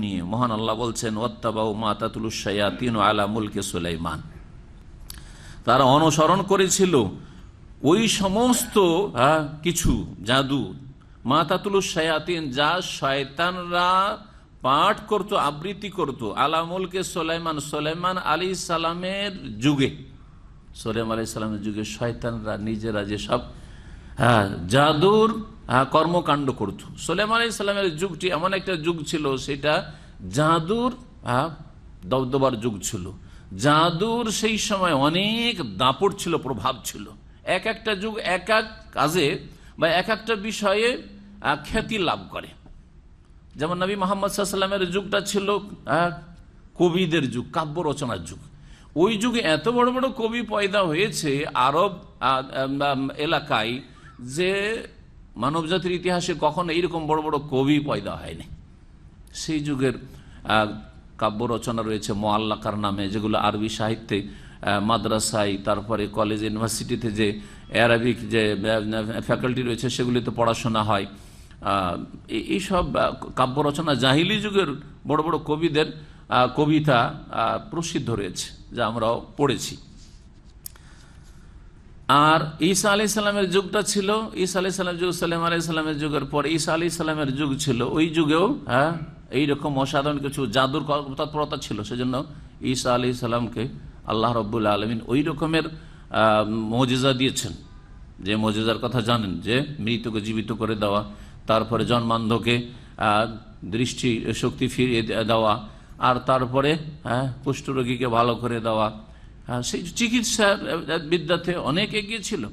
নিয়ে মহান আল্লাহ বলছেন ওয়াত্তাবাউ মা তাতলুশ শায়াতিন আলা মুলকি সুলাইমান, তারা অনুসরণ করেছিল ওই সমস্ত কিছু জাদু, মা তাতলুশ শায়াতিন, যা শয়তানরা পাঠ করত, আবৃত্তি করত, আলা মুলকে সুলাইমান, সুলাইমান আলাইহিস সালামের যুগে। সুলাইমান আলাইহিস সালামের যুগে শয়তানরা নিজেরা যে সব জাদুর কর্মকাণ্ড করত। সুলাইমান আলাইহিস সালামের যুগটি এমন একটা যুগ ছিল, সেটা জাদুর দবদবার যুগ ছিল। জাদুর সেই সময় অনেক দাপট ছিল, প্রভাব ছিল। এক একটা যুগ এক এক কাজে বা এক একটা বিষয়ে খ্যাতি লাভ করে। যেমন নবী মুহাম্মদ সাল্লাল্লাহু আলাইহি ওয়াসাল্লামের যুগটা ছিল কবিদের যুগ, কাব্য রচনার যুগ। ওই যুগে এত বড় বড় কবি পয়দা হয়েছে আরব এলাকায়, যে মানবজাতির ইতিহাসে কখনো এইরকম বড় বড় কবি পয়দা হয়নি। সেই যুগের কাব্য রচনা রয়েছে মুআল্লাকার নামে, যেগুলো আরবি সাহিত্যে মাদ্রাসায়, তারপরে কলেজ ইউনিভার্সিটিতে যে অ্যারাবিক যে ফ্যাকাল্টি রয়েছে সেগুলিতে পড়াশোনা হয়। এইসব কাব্য রচনা জাহিলি যুগের বড় বড় কবিদের কবিতা প্রসিদ্ধ রয়েছে, যা আমরাও পড়েছি। আর ঈসা আলাইহিস সালামের যুগটা ছিল, ঈসা আলাইহিস সালামের যুগ, সুলাইমান আলাইহিস সালামের যুগের পর ঈসা আলাইহিস সালামের যুগ ছিল। ওই যুগেও এইরকম অসাধারণ কিছু জাদুর তৎপরতা ছিল। সেজন্য ঈসা আলাইহিস সালামকে আল্লাহ রাব্বুল আলামিন ওই রকমের মুজিজা দিয়েছেন, যে মুজিজার কথা জানেন, যে মৃতকে জীবিত করে দেওয়া, তারপরে জন্মান্ধকে দৃষ্টি শক্তি ফিরিয়ে দেওয়া, আর তারপরে কুষ্ঠরোগীকে ভালো করে দেওয়া। সেই চিকিৎসা বিদ্যাতে অনেক এগিয়ে ছিল।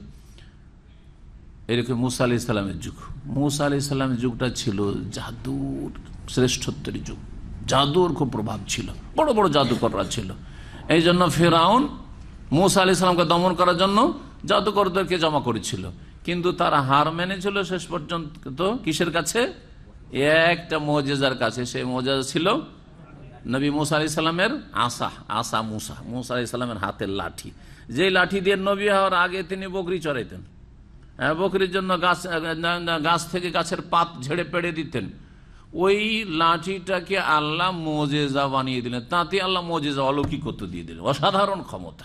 এরকম মুসা আলাইহিস সালামের যুগ, মুসা আলাইহিস সালামের যুগটা ছিল জাদুর শ্রেষ্ঠত্বের যুগ। জাদুর খুব প্রভাব ছিল, বড় বড় জাদুকররা ছিল। এই জন্য ফেরাউন মুসা আলাইহিস সালামকে দমন করার জন্য জাদুকরদেরকে জমা করেছিল, কিন্তু তারা হার মেনেছিল শেষ পর্যন্ত। কিসের কাছে? একটা মুজিজার কাছে। সেই মুজিজা ছিল নবী মুসা আলাইহিস সালামের আসা মুসা আলাইহিস সালামের হাতের লাঠি। যে লাঠি দিয়ে নবী হওয়ার আগে তিনি বকরি চড়াইতেন, বকরির জন্য গাছ থেকে গাছের পাত ঝেড়ে পেড়ে দিতেন। ওই লাঠিটাকে আল্লাহ মুজিজা বানিয়ে দিলেন, তাতে আল্লাহ মুজিজা অলৌকিকত্ব দিয়ে দিলেন, অসাধারণ ক্ষমতা।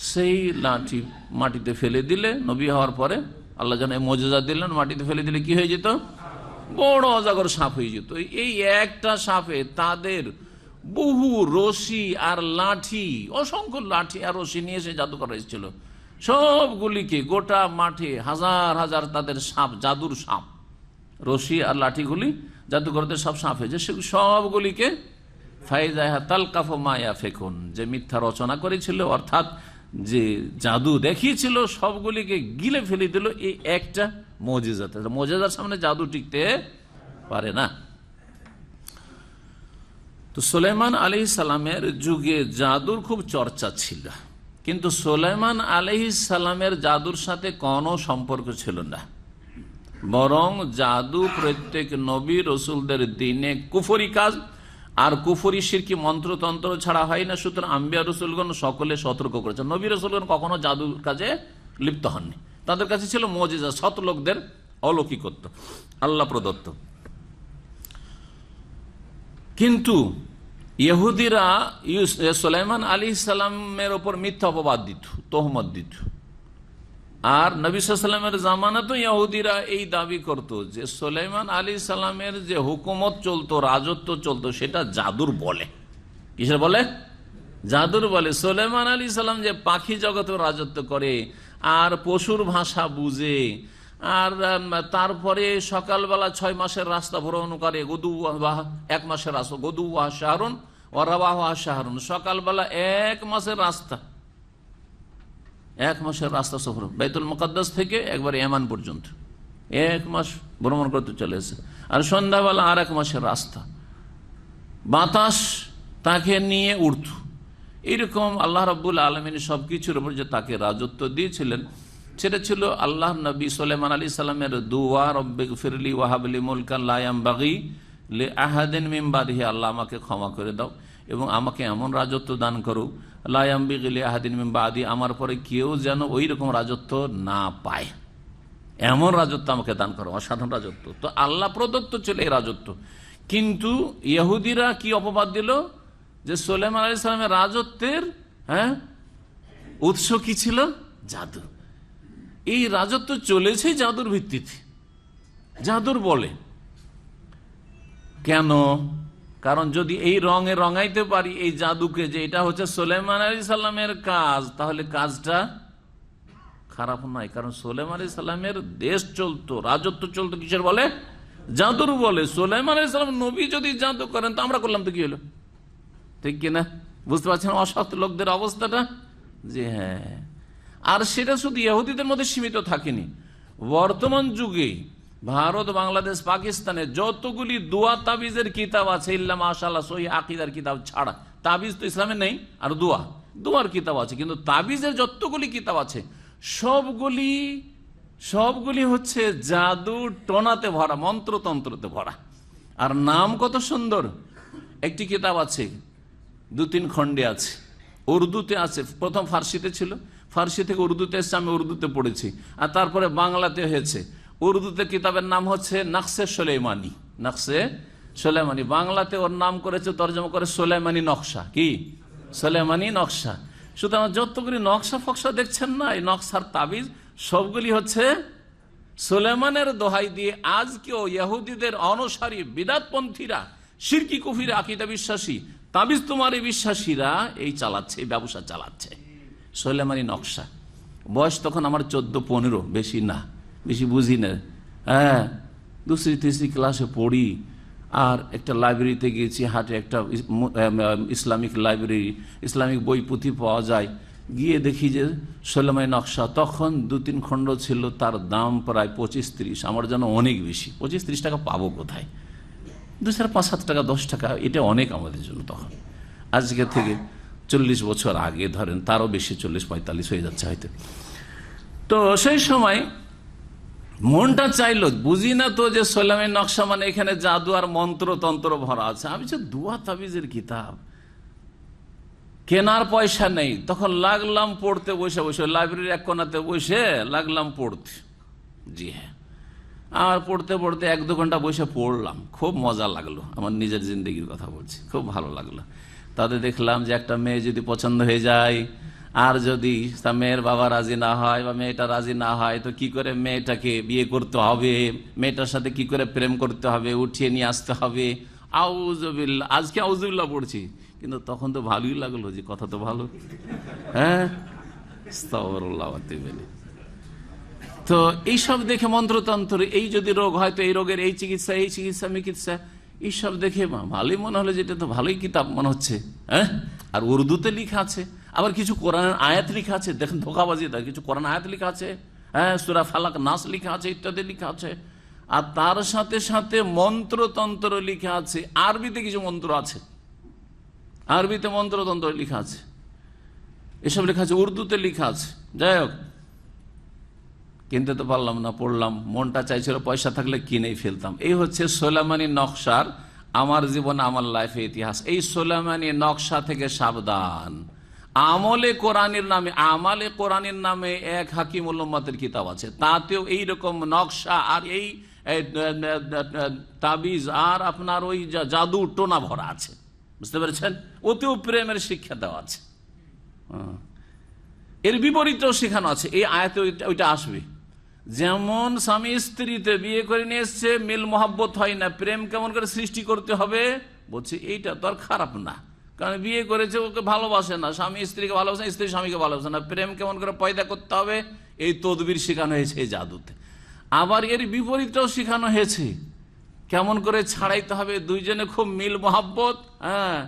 সেই লাঠি মাটিতে ফেলে দিলে, নবী হওয়ার পরে আল্লাহ যেন মুজিজা দিলেন, মাটিতে ফেলে দিলে কি হয়ে যেত? বড় অজাগর সাপ হয়ে যেত। এই একটা সাপে তাদের বহু রশি আর লাঠি, অসংখ্য লাঠি আর রশি নিয়ে এসে জাদু করা এসেছিল। সবগুলিকে গোটা মাঠে হাজার হাজার তাদের সাপ, জাদুর সাপ, রশি আর লাঠিগুলি জাদুকরদের সব সাপ হয়েছে। সবগুলিকে ফাইজাহা তালকাফু মা ইয়াফিকুন, যে মিথ্যা রচনা করেছিল, অর্থাৎ যে জাদু দেখিয়েছিল, সবগুলিকে গিলে ফেলে দিল এই একটা মুজিজাতে। মুজিজার সামনে জাদু টিকতে পারে না। তো সুলাইমান আলাইহিস সালামের যুগে জাদুর খুব চর্চা ছিল, কিন্তু সুলাইমান আলাইহিস সালামের জাদুর সাথে কোনো সম্পর্ক ছিল না। বরং জাদু প্রত্যেক নবী রসুলদের দিনে কুফরি কাজ, আর কুফরি শিরকি মন্ত্রতন্ত্র ছাড়া হয় না। সুতরাং আম্বিয়া রসুলগণ সকলে সতর্ক করেছে। নবী রসুলগণ কখনো জাদুর কাজে লিপ্ত হননি। তাদের কাছে ছিল মুজিজা, সৎ লোকদের অলৌকিকত্ব, আল্লাহ প্রদত্ত। কিন্তু ইহুদিরা সুলাইমান আলাইহিস সালামের ওপর মিথ্যা অপবাদ দিত, তহমত দিত। আর নবী সাল্লাল্লাহু আলাইহি ওয়াসাল্লামের জামানাতেও ইহুদিরা এই দাবি করত যে সুলাইমান আলাইহিস সালামের যে হুকুমত চলতো, রাজত্ব চলতো, সেটা জাদুর বলে। কিসের বলে? জাদুর বলে। সুলাইমান আলাইহিস সালাম যে পাখি জগতে রাজত্ব করে, আর পশুর ভাষা বুঝে, আর তারপরে সকালবেলা 6 মাসের রাস্তা ভ্রমণ করে, এক মাসের রাস্তা, গদুওয়া শাহরুন ও রাওয়াহা শাহরুন, সকালবেলা 1 মাসের রাস্তা, 1 মাসের রাস্তা সফর, বাইতুল মুকাদ্দাস থেকে একবার ইয়ামান পর্যন্ত 1 মাস ভ্রমণ করতে চলে এসে, আর সন্ধ্যাবেলা আর 1 মাসের রাস্তা। বাতাস তাকে নিয়ে উঠত। এইরকম আল্লাহ রাব্বুল আলামিন সবকিছুর উপর যে তাকে রাজত্ব দিয়েছিলেন, সেটা ছিল আল্লাহ নবী সুলাইমান আলাইহিস সালামের দোয়া, রব্বিগফিরলি ওয়াহাবলি মুলকান লা ইয়ামবাগি লিআহাদিন মিন বাদিহি, আল্লাহ আমাকে ক্ষমা করে দাও এবং আমাকে এমন রাজত্ব দান করো, লা ইয়ামবাগি লিআহাদিন মিন বাদি, আমার পরে কেউ যেন ওই রকম রাজত্ব না পায়। এমন রাজত্ব আমাকে দান করো, অসাধারণ রাজত্ব। তো আল্লাহ প্রদত্ত ছিল এই রাজত্ব। কিন্তু ইহুদিরা কি অপবাদ দিল যে সুলাইমান আলাইহিস সালামের রাজত্বের উৎস কি ছিল? জাদু। এই রাজত্ব চলেছে জাদুর ভিত্তিতে, জাদুর বলে। কেন? কারণ যদি এই রঙে রঙাইতে পারি এই জাদুকে, যে এটা হচ্ছে সুলাইমান আলাইহিস সালামের কাজ, তাহলে কাজটা খারাপ নয়। কারণ সুলাইমান আলাইহিস সালামের দেশ চলতো, রাজত্ব চলতো কিসের বলে? জাদুর বলে। সুলাইমান আলাইহিস সালাম নবী যদি জাদু করেন তো আমরা করলাম তো কি হলো? ঠিক কিনা? বুঝতে পারছেন অসৎ লোকদের অবস্থাটা? জি হ্যাঁ। আর সেটা শুধু ইহুদিদের মধ্যে সীমিত থাকেনি। বর্তমান যুগে ভারত, বাংলাদেশ, পাকিস্তানে যতগুলি দোয়া তাবিজের কিতাব আছে, ইল্লা মাশাআল্লাহ সহিহ আকীদার কিতাব ছাড়া, তাবিজ তো ইসলামে নেই, আর দোয়ার কিতাব আছে, কিন্তু তাবিজের যতগুলি কিতাব আছে সবগুলি হচ্ছে জাদু টোনাতে ভরা, মন্ত্রতন্ত্রতে ভরা। আর নাম কত সুন্দর। একটি কিতাব আছে, 2-3 খণ্ডে আছে, উর্দুতে আছে। প্রথম ফার্সিতে ছিল, ফার্সি থেকে উর্দুতে এসছে, আমি উর্দুতে পড়েছি, আর তারপরে বাংলাতে হয়েছে। উর্দুতে কিতাবের নাম হচ্ছে নকশে সুলাইমানি, নকশে সুলাইমানি। বাংলাতে ওর নাম করেছে, তর্জমা করে সুলাইমানি নকশা। কি? সুলাইমানি নকশা। সুতরাং যতগুলি নকশা ফকশা দেখছেন না, এই নকশার তাবিজ সবগুলি হচ্ছে সুলাইমানের দোহাই দিয়ে আজকেও ইহুদিদের অনুসারী বিদআতপন্থীরা, শিরকি কুফরি আকীদা বিশ্বাসী, তাবিজ তোমার এই বিশ্বাসীরা এই চালাচ্ছে, এই ব্যবসা চালাচ্ছে। সুলাইমানি নকশা। বয়স তখন আমার 14-15, বেশি না, বেশি বুঝি না। হ্যাঁ, 2য়-3য় ক্লাসে পড়ি। আর একটা লাইব্রেরিতে গিয়েছি, হাটে একটা ইসলামিক লাইব্রেরি, ইসলামিক বই পুঁথি পাওয়া যায়। গিয়ে দেখি যে সুলাইমানি নকশা, তখন 2-3 খণ্ড ছিল, তার দাম প্রায় 25-30। আমার জন্য অনেক বেশি। 25-30 টাকা পাবো কোথায়? 2-5-7 টাকা, 10 টাকা, এটা অনেক আমাদের জন্য তখন। আজকে থেকে 40 বছর আগে ধরেন, তারও বেশি, 40-45 হয়ে যাচ্ছে হয়তো। তো সেই সময় মনটা চাইলো, বুঝি না তো যে সুলাইমানি নকশা মানে এখানে জাদু আর মন্ত্রতন্ত্র ভরা আছে। আমি যে দোয়া তাবিজের কিতাব, কেনার পয়সা নেই, তখন লাগলাম পড়তে, বসে বসে লাইব্রেরির এক কোনাতে বসে লাগলাম পড়তে। জি হ্যাঁ। আর পড়তে পড়তে 1-2 ঘন্টা বসে পড়লাম, খুব মজা লাগলো। আমার নিজের জিন্দগির কথা বলছি, খুব ভালো লাগলো। তাতে দেখলাম যে একটা মেয়ে যদি পছন্দ হয়ে যায়, আর যদি তা মেয়ের বাবা রাজি না হয় বা মেয়েটা রাজি না হয়, তো কি করে মেয়েটাকে বিয়ে করতে হবে, মেয়েটার সাথে কি করে প্রেম করতে হবে, উঠিয়ে নিয়ে আসতে হবে। আউযুবিল্লাহ। আজকে আউযুবিল্লাহ পড়ছি, কিন্তু তখন তো ভালোই লাগলো, যে কথা তো ভালো। হ্যাঁ, আস্তাগফিরুল্লাহ। তো এইসব দেখে মন্ত্রতন্ত্র, এই যদি রোগ হয় তো এই রোগের এই চিকিৎসা, এই চিকিৎসা চিকিৎসা, এইসব দেখে ভালোই মনে হলো, যেটা তো ভালোই কিতাব মনে হচ্ছে। হ্যাঁ, আর উর্দুতে লেখা আছে, আবার কিছু কোরআনের আয়াত লেখা আছে। দেখেন ধোকাবাজি, কিছু কোরআন আয়াত লেখা আছে, হ্যাঁ, সূরা ফালাক, নাস লেখা আছে, ইত্যাদি লেখা আছে। আর তার সাথে সাথে মন্ত্রতন্ত্র লেখা আছে, আরবিতে কিছু মন্ত্র আছে, আরবিতে মন্ত্রতন্ত্র লেখা আছে, এসব লেখা আছে, উর্দুতে লেখা আছে। যাই হোক, কিনতে তো পারলাম না, পড়লাম, মনটা চাইছিল পয়সা থাকলে কিনেই ফেলতাম। এই হচ্ছে সুলাইমানি নকশার আমার জীবনে, আমার লাইফে ইতিহাস। এই সুলাইমানি নকশা থেকে সাবধান। আমলে কোরআনের নামে, আমালে কোরআনের নামে এক হাকিমুল উম্মাতের কিতাব আছে, তাতেও এইরকম নকশা আর এই তাবিজ আর আপনার ওই জাদু টোনা ভরা আছে। বুঝতে পেরেছেন? ওতেও প্রেমের শিক্ষা দেওয়া আছে। এর বিপরীতেও শেখানো আছে। এই আয়াতে ওইটা আসবে। যেমন স্বামী স্ত্রীতে বিয়ে করে নিয়ে এসছে, মিল মোহাব্বত হয় না, প্রেম কেমন করে সৃষ্টি করতে হবে বলছে, এইটা তো আর খারাপ না, কারণ বিয়ে করেছে, ওকে ভালোবাসে না, স্বামী স্ত্রীকে ভালোবাসে, স্ত্রী স্বামীকে ভালোবাসে না, প্রেম কেমন করে পয়দা করতে হবে, এই তদবির শেখানো হয়েছে এই জাদুতে। আবার এর বিপরীতটাও শেখানো হয়েছে, কেমন করে ছাড়াইতে হবে। দুইজনে খুব মিল মোহাব্বত, হ্যাঁ,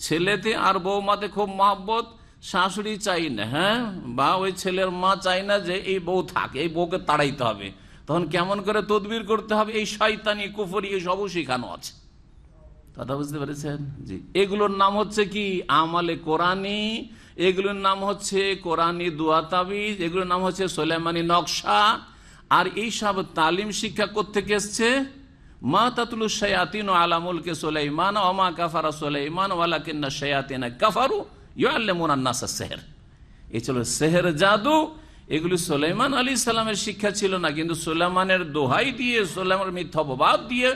ছেলেতে আর বৌমাতে খুব মহাব্বত, শাশুড়ি চাই না, হ্যাঁ, বা ওই ছেলের মা চাই না যে এই বউ থাকে, এই বউকে তাড়াইতে হবে, তখন কেমন করে তদবির করতে হবে, এই শয়তানি কুফরি এই সবও শেখানো আছে। কথা বুঝতে পেরেছেন? জি। এগুলোর নাম হচ্ছে কি? আমালে কোরআনি। এগুলোর নাম হচ্ছে কোরআনি দোয়া তাবিজ। এগুলোর নাম হচ্ছে সুলাইমানি নকশা। আর এই সব তালিম শিক্ষা কোত্থেকে এসছে? মা তাতলু শায়াতিন আলা মুলকি সুলাইমান ওয়া মা কাফারা সুলাইমান ওয়ালাকিন্না শায়াতিনা কাফারু ইউআল্লিমুনা আন-নাসা সিহর। এই ছিল সেহের জাদু। এগুলি সুলাইমান আলাইহিস সালামের শিক্ষা ছিল না, কিন্তু সুলাইমানের দোহাই দিয়ে, সুলাইমানের মিথ্যা অপবাদ দিয়ে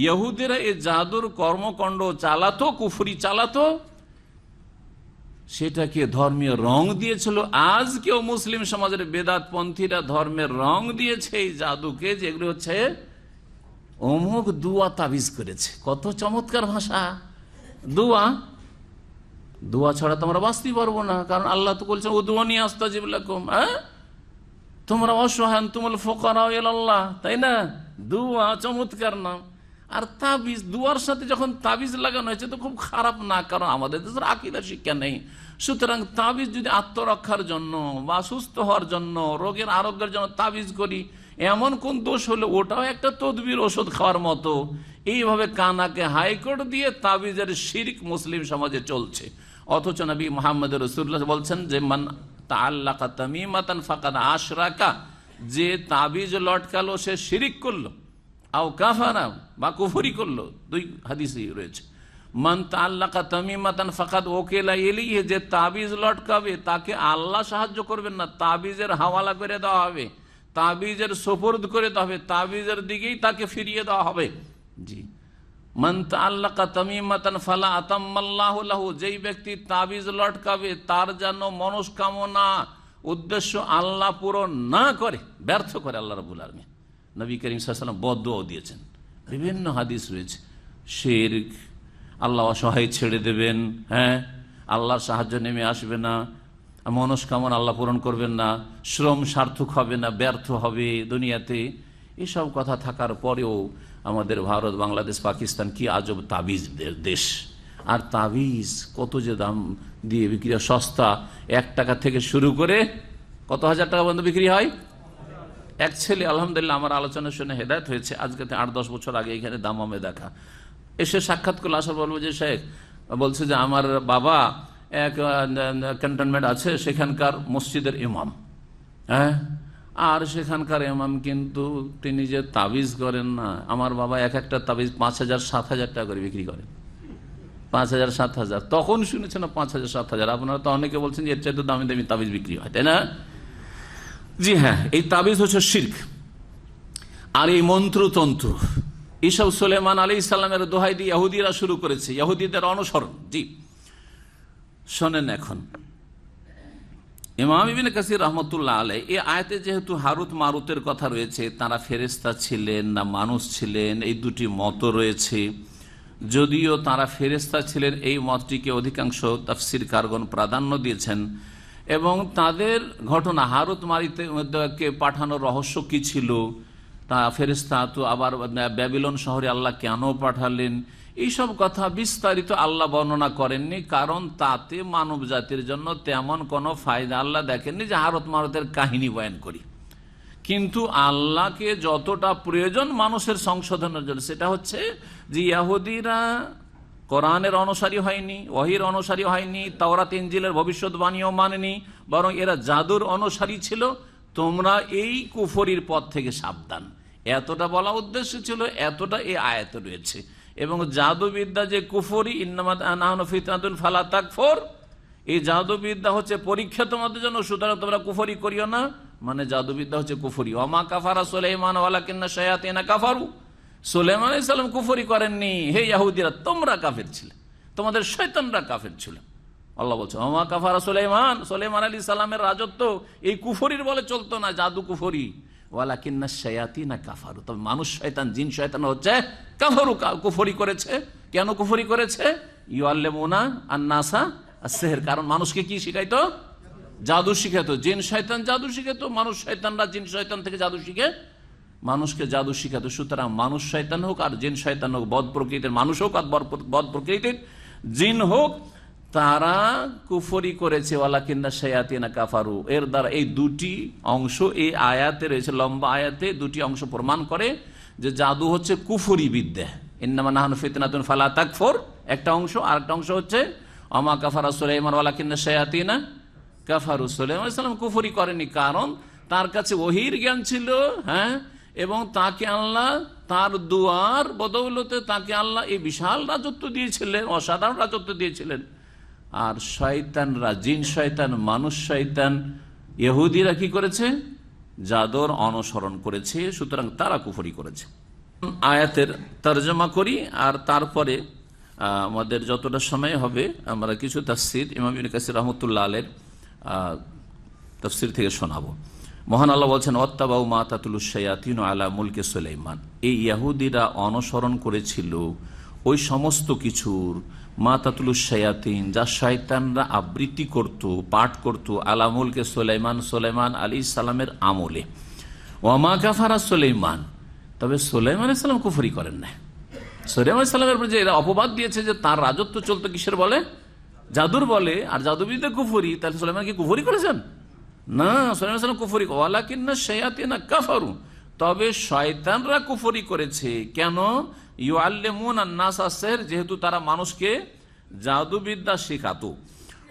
ইহুদিরা এই জাদুর কর্মকাণ্ড চালাতো, কুফরি চালাতো, সেটাকে ধর্মীয় রং দিয়েছিল। আজকেও মুসলিম সমাজের বেদাতপন্থীরা ধর্মের রং দিয়েছে এই জাদুকে, যেগুলো হচ্ছে অমুক দুয়া তাবিজ করেছে। কত চমৎকার ভাষা! দুয়া, দুয়া ছাড়া তো আমরা বাঁচতেই পারবো না, কারণ আল্লাহ তো বলছেন উদুয়ানি আস্তাজিব লাকুম, তোমরা অসহায় তুমুল ফুকারা ইলাল্লাহ, তাই না? দুয়া চমৎকার নাম। আর তাবিজ, দুয়ার সাথে যখন তাবিজ লাগানো হয়েছে তো খুব খারাপ না, কারণ আমাদের দেশের আকীদা শিক্ষা নেই। সুতরাং তাবিজ যদি আত্মরক্ষার জন্য বা সুস্থ হওয়ার জন্য, রোগের আরোগ্যের জন্য তাবিজ করি, এমন কোন দোষ হলো ওটাও একটা তদবির, ওষুধ খাওয়ার মতো। এইভাবে কানাকে হাইকোর্ট দিয়ে তাবিজের শিরক মুসলিম সমাজে চলছে। অথচ নবী মুহাম্মদ রাসূলুল্লাহ বলছেন যে মান তাআল্লাকা তামিমাতান ফাকাদ আশরাকা, যে তাবিজ লটকালো সে শিরিক করলো, আও কাফারা বা কুফরি করলো। দুই হাদিসই রয়েছে। মান তাআল্লাকা তামিমাতান ফাকাদ ওকিলা ইলাইহি, যে তাবিজ লটকাবে তাকে আল্লাহ সাহায্য করবেন না, তাবিজের হাওয়ালা করে দেওয়া হবে, তাবিজের সুপুর্দ করে দেওয়া হবে, তাবিজের দিকেই তাকে ফিরিয়ে দেওয়া হবে। জি, মান তাআল্লাকা তামিমাতান ফালা আতাম্মাল্লাহু লাহু, যেই ব্যক্তি তাবিজ লটকাবে তার যেন মনস্কামনা, উদ্দেশ্য আল্লাহ পূরণ না করে, ব্যর্থ করে আল্লাহ রাব্বুল আলামিন। নবী করিম সাল্লাল্লাহু আলাইহি ওয়াসাল্লাম বদদুয়া দিয়েছেন, বিভিন্ন হাদিস রয়েছে। শিরক, আল্লাহ অসহায় ছেড়ে দেবেন, আল্লাহর সাহায্য নেমে আসবে না, মনস্কামনা আল্লাহ পূরণ করবেন না, শ্রম সার্থক হবে না, ব্যর্থ হবে দুনিয়াতে। এসব কথা থাকার পরেও আমাদের ভারত, বাংলাদেশ, পাকিস্তান কি আজব তাবিজ দেশ। আর তাবিজ কত যে দাম দিয়ে বিক্রি হয়, সস্তা, 1 টাকা থেকে শুরু করে কত হাজার টাকা পর্যন্ত বিক্রি হয়। এক ছেলে আলহামদুলিল্লাহ আমার আলোচনা শুনে হেদায়েত হয়েছে, আজকে 8-10 বছর আগে এখানে দামামে দেখা, এসে সাক্ষাৎ করলে আসার বলবো যে শেখ বলছে যে আমার বাবা এক ক্যান্টনমেন্ট আছে, সেখানকার মসজিদের ইমাম, আর সেখানকার ইমাম কিন্তু তিনি যে তাবিজ করেন না, আমার বাবা এক একটা তাবিজ 5,000-7,000 টাকা করে বিক্রি করেন। 5,000-7,000 তখন শুনেছেন না, 5,000-7,000। আপনারা তো অনেকে বলছেন যে এর চাইতে দামি দামি তাবিজ বিক্রি হয়, তাই না? জি হ্যাঁ, এই তাবিজ হচ্ছে শিরক। আর এই মন্ত্রতন্ত্র, এসব সুলাইমান আলাইহিস সালামের দোহাই দিয়ে ইহুদিরা শুরু করেছে, ইহুদিদের অনুসরণ। জি শোনেন, এখন ইমাম ইবনে কাসির রাহমাতুল্লাহ আলাইহি এই আয়াতে যেহেতু হারুত মারুতের কথা রয়েছে, তারা ফেরেশতা ছিলেন না মানুষ ছিলেন, এই দুটি মত রয়েছে। যদিও তারা ফেরেশতা ছিলেন, এই মতটিকে অধিকাংশ তাফসীরকারগণ প্রাধান্য দিয়েছেন। এবং তাদের ঘটনা, হারুত মারুতকে পাঠানোর রহস্য কি ছিল, তা ফেরেশতা তো আবার ব্যাবিলন শহরে আল্লাহ কেন পাঠালেন, এইসব কথা বিস্তারিত আল্লাহ বর্ণনা করেননি, কারণ তাতে মানব জাতির জন্য তেমন কোনো ফায়দা আল্লাহ দেখেননি যে হারুত মারুতের কাহিনী বয়ান করি। কিন্তু আল্লাহকে যতটা প্রয়োজন মানুষের সংশোধনের জন্য, সেটা হচ্ছে যে ইহুদিরা কোরআনের অনুসারী হয়নি, ওহীর অনুসারী হয়নি, তাওরাত ইনজিলের ভবিষ্যৎবাণীও মানেনি, বরং এরা জাদুর অনুসারী ছিল। তোমরা এই কুফরির পথ থেকে সাবধান, এতটা বলা উদ্দেশ্য ছিল, এতটা এই আয়াতে রয়েছে। এবং জাদুবিদ্যা যে কুফরি, ইন্নামা নাহনু ফিতনাতুন ফালা তাকফুর, এই জাদুবিদ্যা হচ্ছে পরীক্ষা তোমাদের জন্য, সুতরাং তোমরা কুফরি করিও না, মানে জাদুবিদ্যা হচ্ছে কুফরি। ওমা কাফারা সুলাইমান ওয়ালাকিন্না শায়াতিনা কাফারু, সুলাইমান আলাইহিস সালাম কুফরি করেননি, হে ইহুদিরা তোমরা কাফের ছিলে, তোমাদের শয়তানরা কাফের ছিল। আল্লাহ বলছে ওমা কাফারা সুলাইমান, সুলাইমান আলাইহিস সালামের রাজত্ব এই কুফরির বলে চলতো না, জাদু কুফরি। ওয়ালাকিন্না শায়াতিনা কাফারু, তবে মানুষ শয়তান, জিন শয়তান হচ্ছে কাফারু, কুফরি করেছে। কেন কুফরি করেছে? ইউআল্লিমুনা আন-নাসা আস-সিহর, কারণ মানুষকে কি শিখাইতো? জাদু শিখাতো। জিন শয়তান জাদু শিখাতো, মানুষ শয়তানরা জিন শয়তান থেকে জাদু শিখে মানুষকে জাদু শিখাতো। সুতরাং মানুষ শয়তান হোক আর জিন শয়তান হোক, বদ প্রকৃতির মানুষ হোক আর বদ প্রকৃতির জিন হোক, তারা কুফরি করেছে। ওয়ালাকিন্না শায়াতিনা কাফারু, এর দ্বারা এই দুটি অংশ এই আয়াতে রয়েছে, লম্বা আয়াতে দুটি অংশ প্রমাণ করে যে জাদু হচ্ছে কুফরি বিদ্যা। ইন্নামা নাহনু ফিতনাতুন ফালা তাকফুর একটা অংশ, আর একটা অংশ হচ্ছে ওমা কাফারা সুলাইমান ওয়ালাকিন্না শায়াতিনা কাফারু। সুলাইমান আলাইহিস সালাম কুফরি করেনি, কারণ তার কাছে ওহীর জ্ঞান ছিল, এবং তাকে আল্লাহ তার দুয়ার বদৌলতে তাকে আল্লাহ এই বিশাল রাজত্ব দিয়েছিলেন, অসাধারণ রাজত্ব দিয়েছিলেন। আর শয়তানরা, জিন শয়তান, মানুষ শয়তান, ইহুদিরা কি করেছে? জাদুর অনুসরণ করেছে, সুতরাং তারা কুফরি করেছে। আয়াতের তরজমা করি আর তারপরে আমাদের যতটা সময় হবে আমরা কিছু তাফসির ইমাম ইবনে কাসির রাহমাতুল্লাহ আলাইহির তাফসির থেকে শোনাবো। মহান আল্লাহ বলছেন, ওয়াত্তাবাউ মা তাতলুশ শায়াতিনু আলা মুলকি সুলাইমান। এই ইহুদিরা অনুসরণ করেছিল ওই সমস্ত কিছুর, মা তাতলুশ শায়াতিন, যা শয়তানরা আবৃত্তি করত, পাঠ করত, আলা মুলকি সুলাইমান, সুলাইমান আলাইহিস সালামের আমলে। ওয়া মা কাফারা সুলাইমান, তবে সুলাইমান আলাইহিস সালাম কুফরি করেন না। সুলাইমান আলাইহিস সালামের উপর যে এরা অপবাদ দিয়েছে যে তার রাজত্ব চলতো কিসের বলে? জাদুর বলে। আর জাদুবিদ্যা কুফরি, তাহলে সুলাইমান কি কুফরি করেছেন? না, সুলাইমান আলাইহিস সালাম কুফরি, ওয়ালাকিন্না শায়াতিনা কাফারু, তবে শয়তানরা কুফরি করেছে। কেন? ইউআল্লিমুনা আন-নাসা সিহর, যেহেতু তারা মানুষকে জাদুবিদ্যা শেখাতো।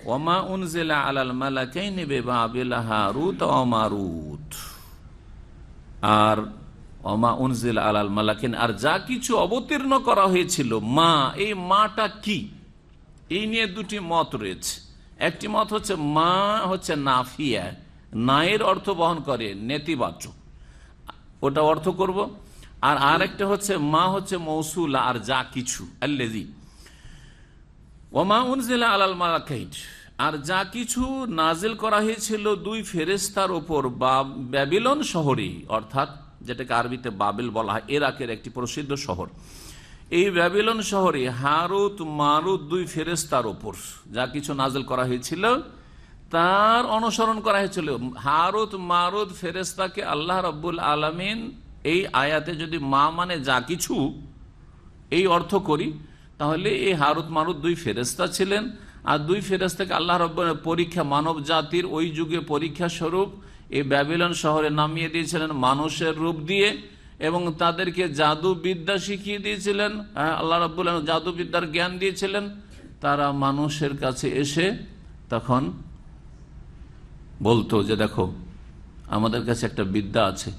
ওয়ামা উনজিলা আলাল মালাকাইনি বিবাবিল হারুত ওয়া মারুত, আর ওয়ামা উনজিলা আলাল মালাকাইন, আর যা কিছু অবতীর্ণ করা হয়েছিল। মা, এই মাটা কি? এই নিয়ে দুটি মত রয়েছে। একটি মত হচ্ছে মা হচ্ছে নাফিয়া, নায়ের অর্থ বহন করে, নেতিবাচক, ওটা অর্থ করব। আর আরেকটা হচ্ছে মা হচ্ছে মৌসুলা, আর যা কিছু, আল্লাযী। ওয়ামা উনজিলা আলাল মালাকাইন, আর যা কিছু নাজিল করা হয়েছিল দুই ফেরেশতার উপর ব্যাবিলন শহরে, অর্থাৎ যেটাকে আরবিতে বাবেল বলা হয়, ইরাকের একটি প্রসিদ্ধ শহর। এই ব্যাবিলন শহরে হারুত মারুত দুই ফেরেশতার উপর যা কিছু নাজিল করা হয়েছিল তার অনুসরণ করা হয়েছিল। হারুত মারুত ফেরেশতাকে আল্লাহ রাব্বুল আলামিন এই আয়াতে যদি মা মানে যা কিছু এই অর্থ করি, তাহলে এই হারুত মারুত দুই ফেরেশতা ছিলেন। আর দুই ফেরেশতাকে আল্লাহ রাব্বুল পরীক্ষা, মানব জাতির ওই যুগে পরীক্ষা স্বরূপ এই ব্যাবিলন শহরে নামিয়ে দিয়েছিলেন মানুষের রূপ দিয়ে, এবং তাদেরকে জাদুবিদ্যা শিখিয়ে দিয়েছিলেন। আল্লাহ রাব্বুল আলামিন জাদুবিদ্যার জ্ঞান দিয়েছিলেন। তারা মানুষের কাছে এসে তখন বলতো যে, দেখো আমাদের কাছে একটা বিদ্যা আছে,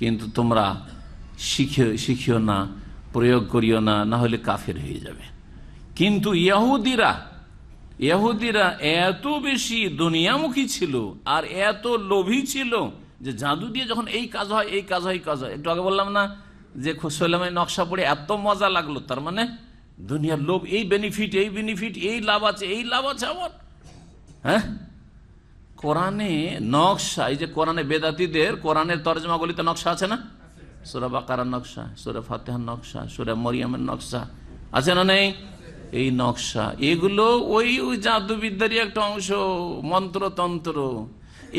কিন্তু তোমরা শিখিও না, প্রয়োগ করিও না, না হলে কাফের হয়ে যাবে। কিন্তু ইহুদিরা এত বেশি দুনিয়ামুখী ছিল আর এত লোভী ছিল যে জাদু দিয়ে যখন এই কাজ হয়, এই কাজ হয়, এই কাজ হয়। একটু আগে বললাম না যে সুলাইমানের নকশা পড়ে এত মজা লাগলো, তার মানে দুনিয়ার লোভ, এই বেনিফিট, এই বেনিফিট, এই লাভ আছে, এই লাভ আছে আমার। হ্যাঁ, কোরআনে নকশা, এই যে কোরআনে বেদাতীদের কোরআনের তরজমাগুলিতে নকশা আছে না? সূরা বাকারার নকশা, সূরা ফাতিহার নকশা, সূরা মরিয়মের নকশা আছে না? নেই? এই নকশা এগুলো ওই জাদুবিদ্যারই একটা অংশ, মন্ত্রতন্ত্র।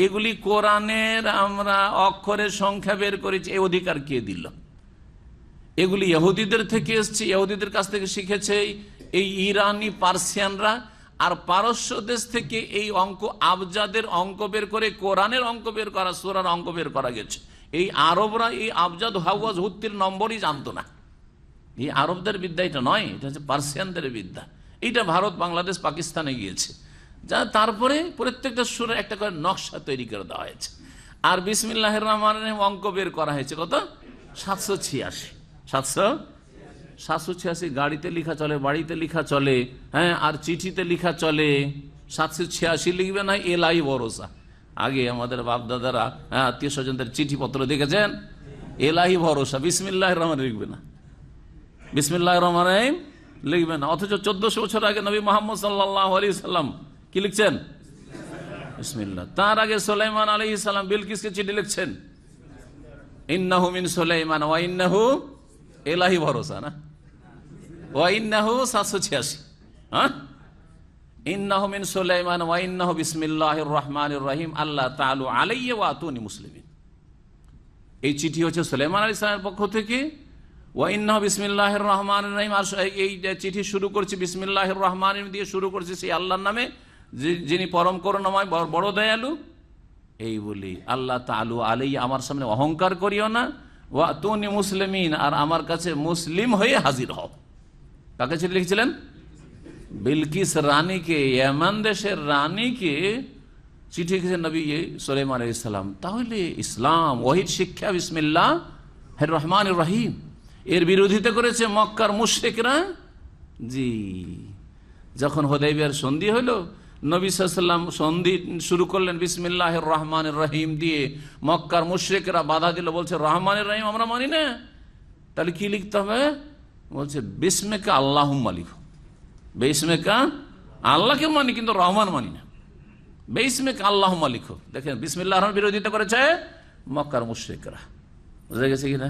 এগুলি কোরআনের আমরা অক্ষরের সংখ্যা বের করেছি, এই অধিকার কে দিল? এগুলি ইহুদিদের থেকে এসছে, ইহুদিদের কাছ থেকে শিখেছে এই ইরানি পার্সিয়ানরা। আর পারস্য দেশ থেকে এই অঙ্ক, আবজাদের অঙ্ক বের করে, কোরআনের অঙ্ক বের করা, সূরার অঙ্ক বের করা গেছে। এই আরবরা এই আবজাদ হাওয়াজ হুত্তির নম্বরই জানতো না। এই আরবদের বিদ্যা এটা নয়, এটা হচ্ছে পার্সিয়ানদের বিদ্যা। এইটা ভারত, বাংলাদেশ, পাকিস্তানে গিয়েছে। যা তারপরে প্রত্যেকটা সূরার একটা করে নকশা তৈরি করে দেওয়া হয়েছে। আর বিসমিল্লাহির রহমানির রহিম অঙ্ক বের করা হয়েছে কত? 786 গাড়িতে লেখা চলে, বাড়িতে লেখা চলে, হ্যাঁ, আর চিঠিতে লেখা চলে। 786 লিখবে না, এলাই ভরসা। আগে আমাদের বাপ দাদারা আত্মীয় স্বজনদের চিঠিপত্র দেখেছেন, এলাহি ভরসা, বিসমিল্লাহির রহমান লিখবে না, বিসমিল্লাহির রহমানির রহিম লিখবে না। অথচ 1400 বছর আগে নবী মুহাম্মদ সাল্লাল্লাহু আলাইহি সাল্লাম কি লিখছেন? বিসমিল্লাহ। তার আগে সুলাইমান আলাইহিস সালাম বিলকিসকে চিঠি লিখছেন, ইন্নাহু মিন সুলাইমান ওয়া ইন্নাহু, এলাহি ভরসা না, ওয়া ইন্নাহু 786, হ্যাঁ, ইন্নাহু মিন সুলাইমান ওয়া ইন্নাহু বিসমিল্লাহির রহমানির রহিম আল্লাহ তাআলু আলাইয়া ওয়া আতুনি মুসলিমিন। এই চিঠি হচ্ছে সুলাইমান আলাইহিস সালামের পক্ষ থেকে। ওয়া ইন্নাহু বিসমিল্লাহির রহমানির রহিম, আর এই চিঠি শুরু করছি বিসমিল্লাহির রহমানির দিয়ে শুরু করছি, সেই আল্লাহর নামে যিনি পরম করুণাময়, বড় দয়ালু। এই বলি আল্লাহ তাআলু আলাইয়া, আমার সামনে অহংকার করিও না, ওয়া আতুনি মুসলিমিন, আর আমার কাছে মুসলিম হয়ে হাজির হও। কাকে চিঠি লিখেছিলেন? বিলকিস রানীকে, ইয়ামান দেশের রানীকে চিঠি লিখেছেন নবী সুলাইমান আলাইহিস সালাম। তাহলে ইসলাম, ওয়াহিদ শিক্ষা বিসমিল্লাহির রহমানির রহিম, এর বিরোধিতা করেছে মক্কার মুশরিকরা। জি, যখন হুদায়বিয়ার সন্ধি হলো, নবী সাল্লাল্লাহু আলাইহি ওয়াসাল্লাম সন্ধি শুরু করলেন বিসমিল্লাহির রহমানির রহিম দিয়ে। মক্কার মুশরিকরা বাধা দিল, বলছে রহমানির রহিম আমরা মানি না, তাহলে কি লিখতে হবে? বলছে বিসমিকা আল্লাহুম্মা লিখো। বিসমিকা আল্লাহকে মানি কিন্তু রহমান মানি না, বিসমিকা আল্লাহুম্মা লিখো। দেখেন বিসমিল্লাহর বিরোধিতা করেছে মক্কার মুশরিকরা। বুঝা গেছে কিনা?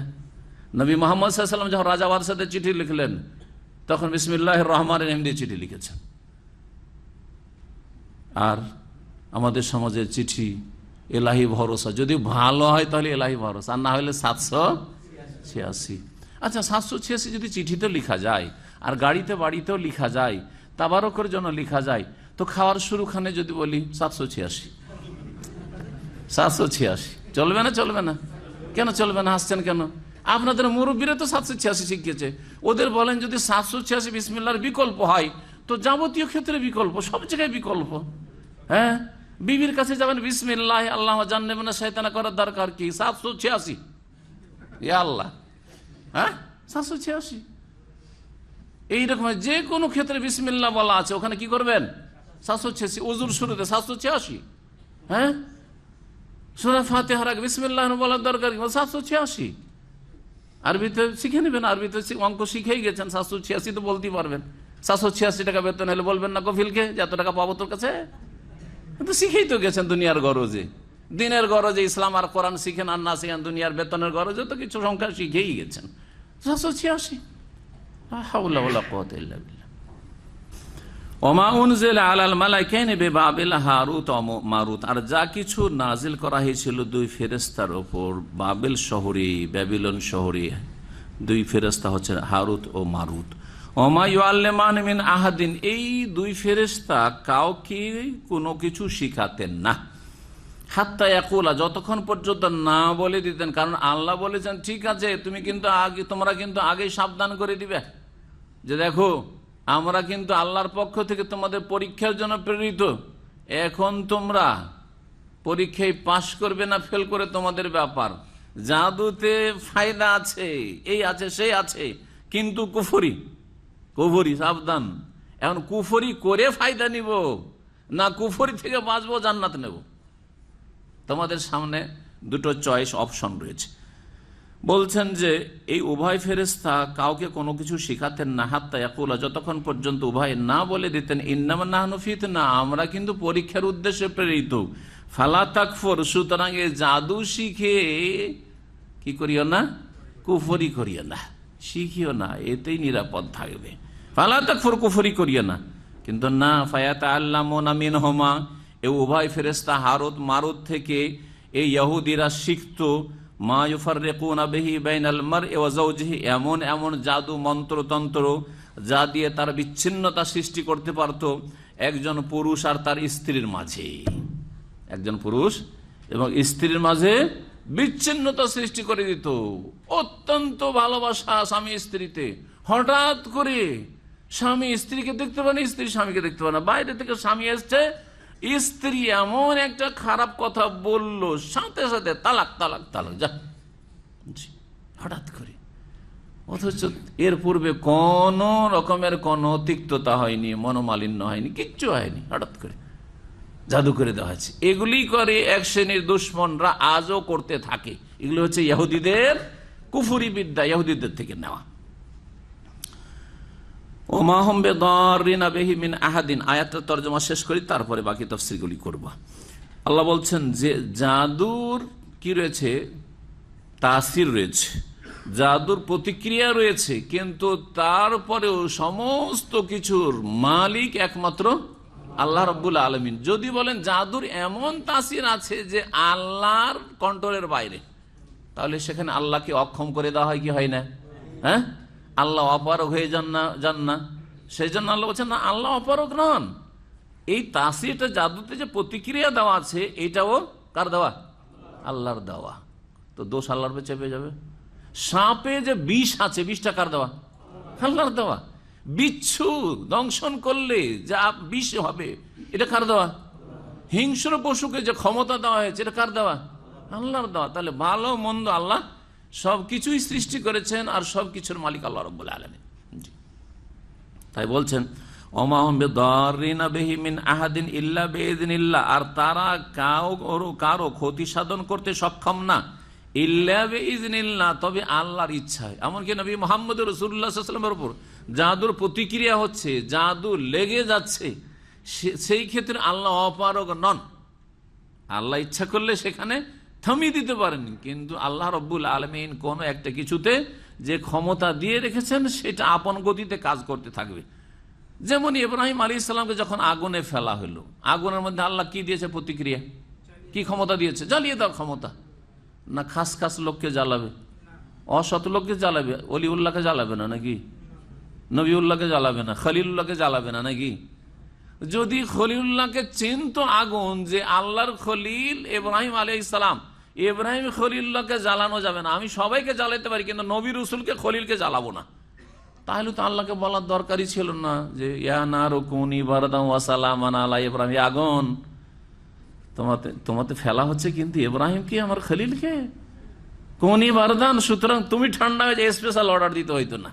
নবী মুহাম্মদ সাল্লাল্লাহু আলাইহি ওয়াসাল্লাম যখন রাজা বাদশাদের চিঠি লিখলেন তখন বিসমিল্লাহির রহমানির রহিম দিয়ে চিঠি লিখেছেন। আর আমাদের সমাজের চিঠি এলাহি ভরসা, যদি ভালো হয় তাহলে এলাহি ভরসা, আর না হলে 786। আচ্ছা 786 যদি চিঠিতে লেখা যায় আর গাড়িতে বাড়িতেও লেখা যায়, তাবারকের জন্য লেখা যায়, তো খাওয়ার শুরুখানে যদি বলি 786 চলবে না? চলবে না কেন? চলবে না? হাসছেন কেন? আপনাদের মুরব্বীরা তো 786 শিখিয়েছে, ওদের বলেন যদি 786 বিসমিল্লাহর বিকল্প হয় তো যাবতীয় ক্ষেত্রে বিকল্প, সব জায়গায় বিকল্প। হ্যাঁ, বিবির কাছে যাবেন বিসমিল্লাহ আল্লাহ জান্নাবিনা শয়তানা করার দরকার কি? 786 ইয়া আল্লাহ, হ্যাঁ 786। এইরকম যে কোনো ক্ষেত্রে বিসমিল্লাহ বলা আছে, ওখানে কি করবেন? 786। ওযুর শুরুতে 786। হ্যাঁ, সূরা ফাতিহার আগে বিসমিল্লাহ বলার দরকার কি? 786। আরবিতে শিখে নেবেন, আরবিতে অঙ্ক শিখেই গেছেন, 786 তো বলতেই পারবেন। 786 টাকা বেতন হলে বলবেন না কফিলকে যে এত টাকা পাবো তোর কাছে? তো শিখেই তো গেছেন দুনিয়ার গরজে, দিনের গরজে ইসলাম আর কোরআন শিখেন আর না শিখেন, দুনিয়ার বেতনের গরজে তো কিছু সংখ্যা শিখেই গেছেন। 786। হাওলা ওয়ালা কুওয়াতা ইল্লা বিল্লাহ। ওমা উনজিলা আলাল মালাইকাইনি বিবাবিল হারুত ও মারুত, আর যা কিছু নাজিল করা হয়েছিল দুই ফেরেশতার উপর বাবেল শহরে, ব্যাবিলন শহরে, দুই ফেরেশতা হচ্ছে হারুত ও মারুত। ওমা ইউআল্লিমান মিন আহাদিন, এই দুই ফেরেশতা কাউকে কোনো কিছু শিখাতেন না, হাত্তা ইয়াকুলা, যতক্ষণ পর্যন্ত না বলে দিতেন। কারণ আল্লাহ বলেছেন ঠিক আছে তোমরা কিন্তু আগেই সাবধান করে দিবে যে দেখো আমরা কিন্তু আল্লাহর পক্ষ থেকে তোমাদের পরীক্ষার জন্য প্রেরিত, এখন তোমরা পরীক্ষায় পাশ করবে না ফেল করে তোমাদের ব্যাপার। জাদুতে ফায়দা আছে, এই আছে সেই আছে, কিন্তু কুফরি সাবধান। এখন কুফরি করে ফায়দা নিব না কুফরি থেকে বাঁচবো জান্নাত নেব, তোমাদের সামনে দুটো চয়েস অপশন রয়েছে। বলছেন যে এই উভয় ফেরেশতা কাউকে কোনো কিছু শিখাতেন না, হাত্তা ইয়াকুলা, যতক্ষণ পর্যন্ত উভয় না বলে দিতেন ইন্নামা নাহনু ফিতনা, আমরা কিন্তু পরীক্ষার উদ্দেশ্যে প্রেরিত, ফালা তাকফুর, সুতরাং এই জাদু শিখে কি করিও না? কুফরি করিও না, শিখিও না, এতেই নিরাপদ থাকবে। ফালা তাকফুর, কুফরি করিও না। কিন্তু না, ফায়াতাআল্লামুনা মিনহুমা, এই উভয় ফেরেশতা হারুত মারুত থেকে এই ইহুদিরা শিখতো মা ইউফাররিকুনা বিহি বাইনাল মারই ওয়া যাওজিহি, এমন এমন জাদু মন্ত্রতন্ত্র যা দিয়ে তার বিচ্ছিন্নতা সৃষ্টি করতে পারত একজন পুরুষ আর তার স্ত্রীর মাঝে, একজন পুরুষ এবং স্ত্রীর মাঝে বিচ্ছিন্নতা সৃষ্টি করে দিত। অত্যন্ত ভালোবাসা স্বামী স্ত্রীতে, হঠাৎ করে স্বামী স্ত্রীকে দেখতে পারে না, স্ত্রী স্বামীকে দেখতে পারে না, বাইরে থেকে স্বামী এসছে, স্ত্রী এমন একটা খারাপ কথা বলল, সাথে সাথে তালাক তালাক তালাক, যা হঠাৎ করে। অথচ এর পূর্বে কোন রকমের কোন তিক্ততা হয়নি, মনোমালিন্য হয়নি, কিচ্ছু হয়নি, হঠাৎ করে জাদু করে দেওয়া হয়েছে। এগুলি করে এক শ্রেণীর দুশ্মনরা আজও করতে থাকে। এগুলো হচ্ছে ইহুদিদের কুফরি বিদ্যা, ইহুদিদের থেকে নেওয়া। ওমা হুম বিদাররিনা বিহি মিন আহাদিন, আয়াতের তরজমা শেষ করি, তারপরে বাকি তাফসীরগুলি করব। আল্লাহ বলছেন যে জাদুর কি রয়েছে? তাসির রয়েছে, জাদুর প্রতিক্রিয়া রয়েছে, কিন্তু তারপরেও সমস্ত কিছুর মালিক একমাত্র আল্লাহ রাব্বুল আলামিন। যদি বলেন জাদুর এমন তাসির আছে যে আল্লাহর কন্ট্রোলের বাইরে, তাহলে সেখানে আল্লাহকে অক্ষম করে দেওয়া হয় কি হয় না? হ্যাঁ, আল্লাহ অপারগ হয়ে যান না। সেই জন্য আল্লাহ বলছেন না, আল্লাহ অপারগ নন। এই তাসিরটা জাদুতে যে প্রতিক্রিয়া দেওয়া আছে, এটাও কার দেওয়া? আল্লাহর দেওয়া। তো দোষ আল্লাহর উপর চেপে যাবে। সাপে যে বিষ আছে, বিষটা কার দেওয়া? আল্লাহর দেওয়া। বিচ্ছু দংশন করলে যা বিষ হবে, এটা কার দেওয়া? হিংস্র পশুকে যে ক্ষমতা দেওয়া হয়েছে, এটা কার দেওয়া? আল্লাহর দেওয়া। তাহলে ভালো মন্দ আল্লাহ সবকিছুই সৃষ্টি করেছেন, আর সবকিছুর মালিক আল্লাহ রাব্বুল আলামিন। তাই বলছেন ওমা হুম বিদাররিনা বিহি মিন আহাদিন ইল্লা বিইযনিল্লাহ, আর তারা কারো ক্ষতি সাধন করতে সক্ষম না ইল্লা বিইযনিল্লাহ, তবে আল্লাহর ইচ্ছায়। এমনকি নবী মুহাম্মদ রাসূলুল্লাহ সাল্লাল্লাহু আলাইহি ওয়াসাল্লামের উপর জাদুর প্রতিক্রিয়া হচ্ছে, জাদু লেগে যাচ্ছে, সেই ক্ষেত্রে আল্লাহ অপারগ নন। আল্লাহ ইচ্ছা করলে সেখানে থামিয়ে দিতে পারেন, কিন্তু আল্লাহ রব্বুল আলামিন কোন একটা কিছুতে যে ক্ষমতা দিয়ে রেখেছেন সেটা আপন গতিতে কাজ করতে থাকবে। যেমন ইব্রাহিম আলাইহিস সালামকে যখন আগুনে ফেলা হলো, আগুনের মধ্যে আল্লাহ কি দিয়েছে প্রতিক্রিয়া, কি ক্ষমতা দিয়েছে? জ্বালিয়ে দেওয়ার ক্ষমতা। না খাস খাস লোককে জ্বালাবে, অসৎ লোককে জ্বালাবে, অলিউল্লাহকে জ্বালাবে না নাকি, নবীউল্লাহকে জ্বালাবে না, খলিলুল্লাহকে জ্বালাবে না নাকি? যদি খলিলুল্লাহকে চিনত আগুন যে আল্লাহর খলিল ইব্রাহিম আলাইহিস সালাম, ইব্রাহিম খলিলুল্লাহকে জ্বালানো যাবে না, আমি সবাইকে জ্বালাতে পারি কিন্তু নবী রসুলকে খলিলকে জ্বালাবো না, তাহলে তো আল্লাহকে বলার দরকারই ছিল না যে ইয়া নারু কুনি বারদান ওয়া সালামান আলা ইব্রাহিম, আগুন তোমাতে ফেলা হচ্ছে কিন্তু ইব্রাহিমকে আমার খলিলকে কুনি বারদান, সুতরাং তুমি ঠান্ডা হয়ে স্পেশাল অর্ডার দিতে হইতো না।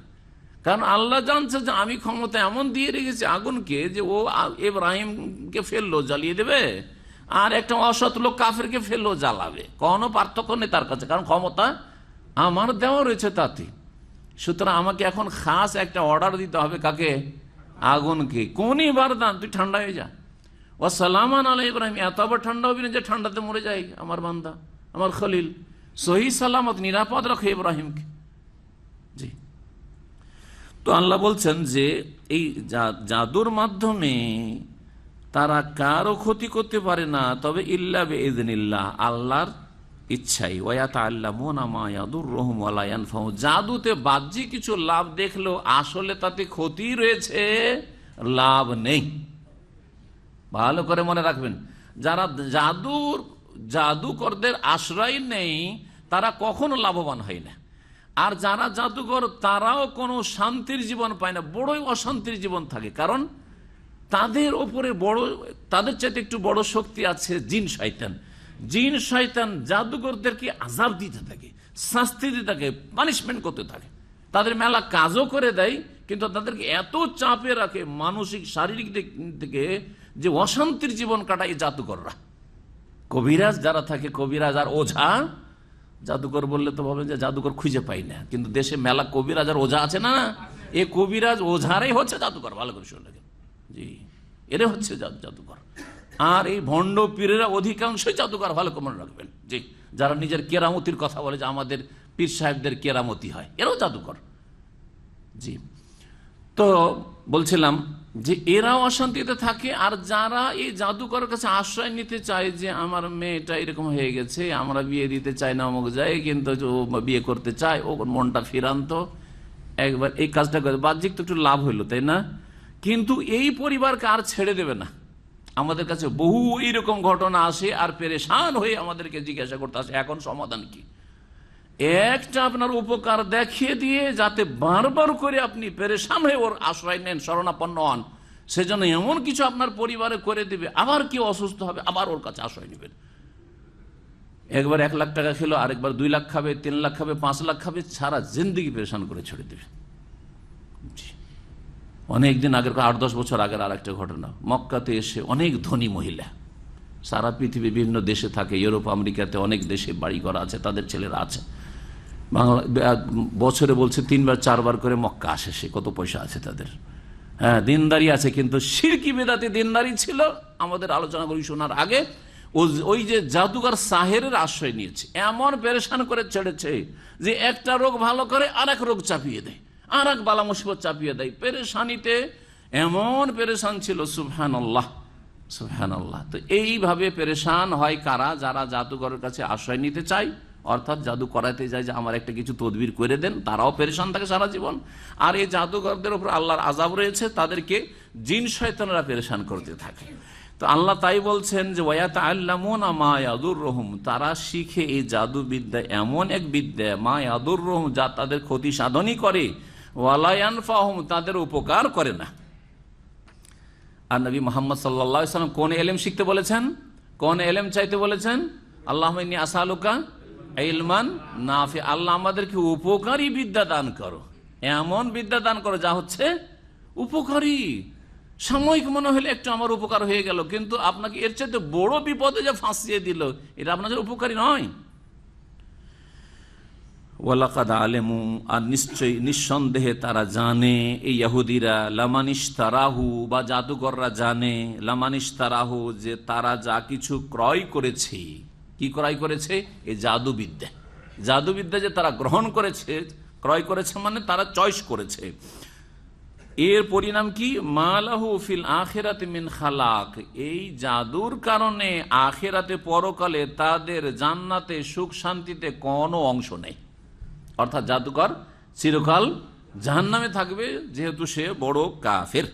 কারণ আল্লাহ জানছে যে আমি ক্ষমতা এমন দিয়ে রেখেছি আগুনকে যে ও ইব্রাহিমকে ফেললো জ্বালিয়ে দেবে, আর একটা অসৎ লোক কাফেরকে ফেললো জ্বালাবে, কোনো পার্থক্য নেই তার কাছে, কারণ ক্ষমতা আমার দেওয়া রয়েছে তাতে। সুতরাং আমাকে এখন খাস একটা অর্ডার দিতে হবে, কাকে? আগুনকে, কোনই বারদান তুই ঠান্ডা হয়ে যা, ও সালামান আলা ইব্রাহিম, এত আবার ঠান্ডা হবি না যে ঠান্ডাতে মরে যায় আমার বান্দা, আমার খলিল, সহি সালামত নিরাপদ রাখে ইব্রাহিমকে। জি, তো আল্লাহ বলছেন যে এই জাদুর মাধ্যমে তারা কারো ক্ষতি করতে পারে না, তবে ইল্লা বিইযনিল্লাহ, আল্লাহর ইচ্ছাই। ওয়ায়াতাআল্লামুনা মা ইয়াদুররুহুম ওয়ালা ইয়ানফাউহুম, জাদুতে বাহ্যিক কিছু লাভ দেখলেও আসলে তাতে ক্ষতি রয়েছে, লাভ নেই। ভালো করে মনে রাখবেন, যারা জাদুকরদের আশ্রয় নেই তারা কখনো লাভবান হয় না, আর যারা জাদুকর তারাও কোনো শান্তির জীবন পায় না, বড়ই অশান্তির জীবন থাকে। কারণ তাদের ওপরে তাদের চাইতে একটু বড় শক্তি আছে জিন শয়তান। জিন শয়তান জাদুকরদেরকে আযাব দিতে থাকে, শাস্তি দিতে থাকে, পানিশমেন্ট করতে থাকে, তাদের মেলা কাজও করে দেয়, কিন্তু তাদেরকে এত চাপে রাখে মানসিক শারীরিক দিক থেকে যে অশান্তির জীবন কাটায় জাদুকররা। কবিরাজ যারা থাকে, কবিরাজ আর ওঝা, জাদুকর বললে তো ভাবেন যে জাদুকর খুঁজে পাই না, কিন্তু দেশে মেলা কবিরাজ আর ওঝা আছে না, এ কবিরাজ ওঝারাই হচ্ছে জাদুকর। ভালো করে শুনে রাখেন, জি, এরা হচ্ছে জাদুকর। আর এই ভণ্ড পীরেরা অধিকাংশই জাদুকর, ভালো করে মনে রাখবেন। জি, যারা নিজের কেরামতির কথা বলে যে আমাদের পীর সাহেবদের কেরামতি হয়, এরাও জাদুকর। জি, তো বলছিলাম যে এরাও অশান্তিতে থাকে, আর যারা এই জাদুকরের কাছে আশ্রয় নিতে চায় যে আমার মেয়েটা এরকম হয়ে গেছে, আমরা বিয়ে দিতে চাই না অমুক যায়, কিন্তু বিয়ে করতে চায়, ও মনটা ফিরান্ত, একবার এই কাজটা করে, বাহ্যিক তো একটু লাভ হইলো, তাই না? কিন্তু এই পরিবারকে আর ছেড়ে দেবে না। আমাদের কাছে বহু এইরকম ঘটনা আসে, আর পেরেশান হয়ে আমাদেরকে জিজ্ঞাসা করতে আসে এখন সমাধান কি। একটা আপনার উপকার দেখিয়ে দিয়ে যাতে বারবার করে আপনি পেরেশান হয়ে ওর আশ্রয় নেন, শরণাপন্ন হন, সেজন্য এমন কিছু আপনার পরিবারে করে দিবে, আবার কেউ অসুস্থ হবে আবার ওর কাছে আশ্রয় নেবেন। একবার 1 লাখ টাকা খেলো, আরেকবার 2 লাখ খাবে, 3 লাখ খাবে, 5 লাখ খাবে, সারা জিন্দেগি পেরেশান করে ছেড়ে দেবে। অনেকদিন আগের 8-10 বছর আগের আর একটা ঘটনা, মক্কাতে এসে অনেক ধনী মহিলা, সারা পৃথিবী বিভিন্ন দেশে থাকে, ইউরোপ আমেরিকাতে অনেক দেশে বাড়ি করা আছে, তাদের ছেলেরা আছে, বাংলা বছরে বলছে 3-4 বার করে মক্কা আসে, সে কত পয়সা আছে তাদের। হ্যাঁ, দিনদারি আছে, কিন্তু শিরকি বেদাতি দিনদারি ছিল। আমাদের আলোচনা করি শোনার আগে, ওই যে জাদুঘর সাহেরের আশ্রয় নিয়েছে, এমন পেরেশান করে ছেড়েছে যে একটা রোগ ভালো করে আর এক রোগ চাপিয়ে দেয়, আর এক বালা মুসিবত চাপিয়ে দেয়, পেরেশানিতে এমন পেরেশান ছিল, সুবহানাল্লাহ সুবহানাল্লাহ। তো এইভাবে পেরেশান হয় কারা? যারা জাদুঘরের কাছে আশ্রয় নিতে চায়, অর্থাৎ জাদু করাতে যায় যে আমার একটা কিছু তদবির করে দেন, তারাও পেরেশান থাকে সারা জীবন। আর এই জাদুঘরদের উপর আল্লাহর আযাব রয়েছে, তাদেরকে জিন শয়তানরা পেরেশান করতে থাকে। তো আল্লাহ তাই বলছেন যে ওয়ায়াতাআল্লামুনা মা ইয়াদুররুহুম, তারা শিখে এই জাদুবিদ্যা, এমন এক বিদ্যা, মা ইয়াদুররুহুম, যা তাদের ক্ষতি সাধনই করে, ওয়ালা ইয়ানফাহুম, তাদের উপকার করে না। আর নবী মুহাম্মদ সাল্লাল্লাহু আলাইহি ওয়াসাল্লাম কোন ইলম শিখতে বলেছেন, কোন ইলম চাইতে বলেছেন? আল্লাহুম্মা ইন্নী আসআলুকা ইলমান নাফি, আল্লাহ আমাদেরকে উপকারী বিদ্যা দান করো, এমন বিদ্যা দান করো যা হচ্ছে উপকারী। সাময়িক মনে হলে একটু আমার উপকার হয়ে গেল, কিন্তু আপনাকে এর চাইতে বড় বিপদে যে ফাঁসিয়ে দিল, এটা আপনাদের উপকারী নয়। ওয়ালাকাদ আলেমু, আর নিশ্চয়ই নিঃসন্দেহে তারা জানে, এই ইহুদিরা, লামানিশতারাহু, বা জাদুকররা জানে, লামানিশতারাহু, যে তারা যা কিছু ক্রয় করেছে। কি ক্রয় করেছে? এই জাদুবিদ্যা। জাদুবিদ্যা যে তারা গ্রহণ করেছে, ক্রয় করেছে মানে তারা চয়েস করেছে, এর পরিণাম কি? মালাহু ফিল আখিরাতি মিন খালাক, এই জাদুর কারণে আখিরাতে, পরকালে তাদের জান্নাতে, সুখ শান্তিতে কোনো অংশ নেই। অর্থাৎ জাদুকর চিরকাল জাহান্নামে থাকবে, যেহেতু সে বড় কাফের।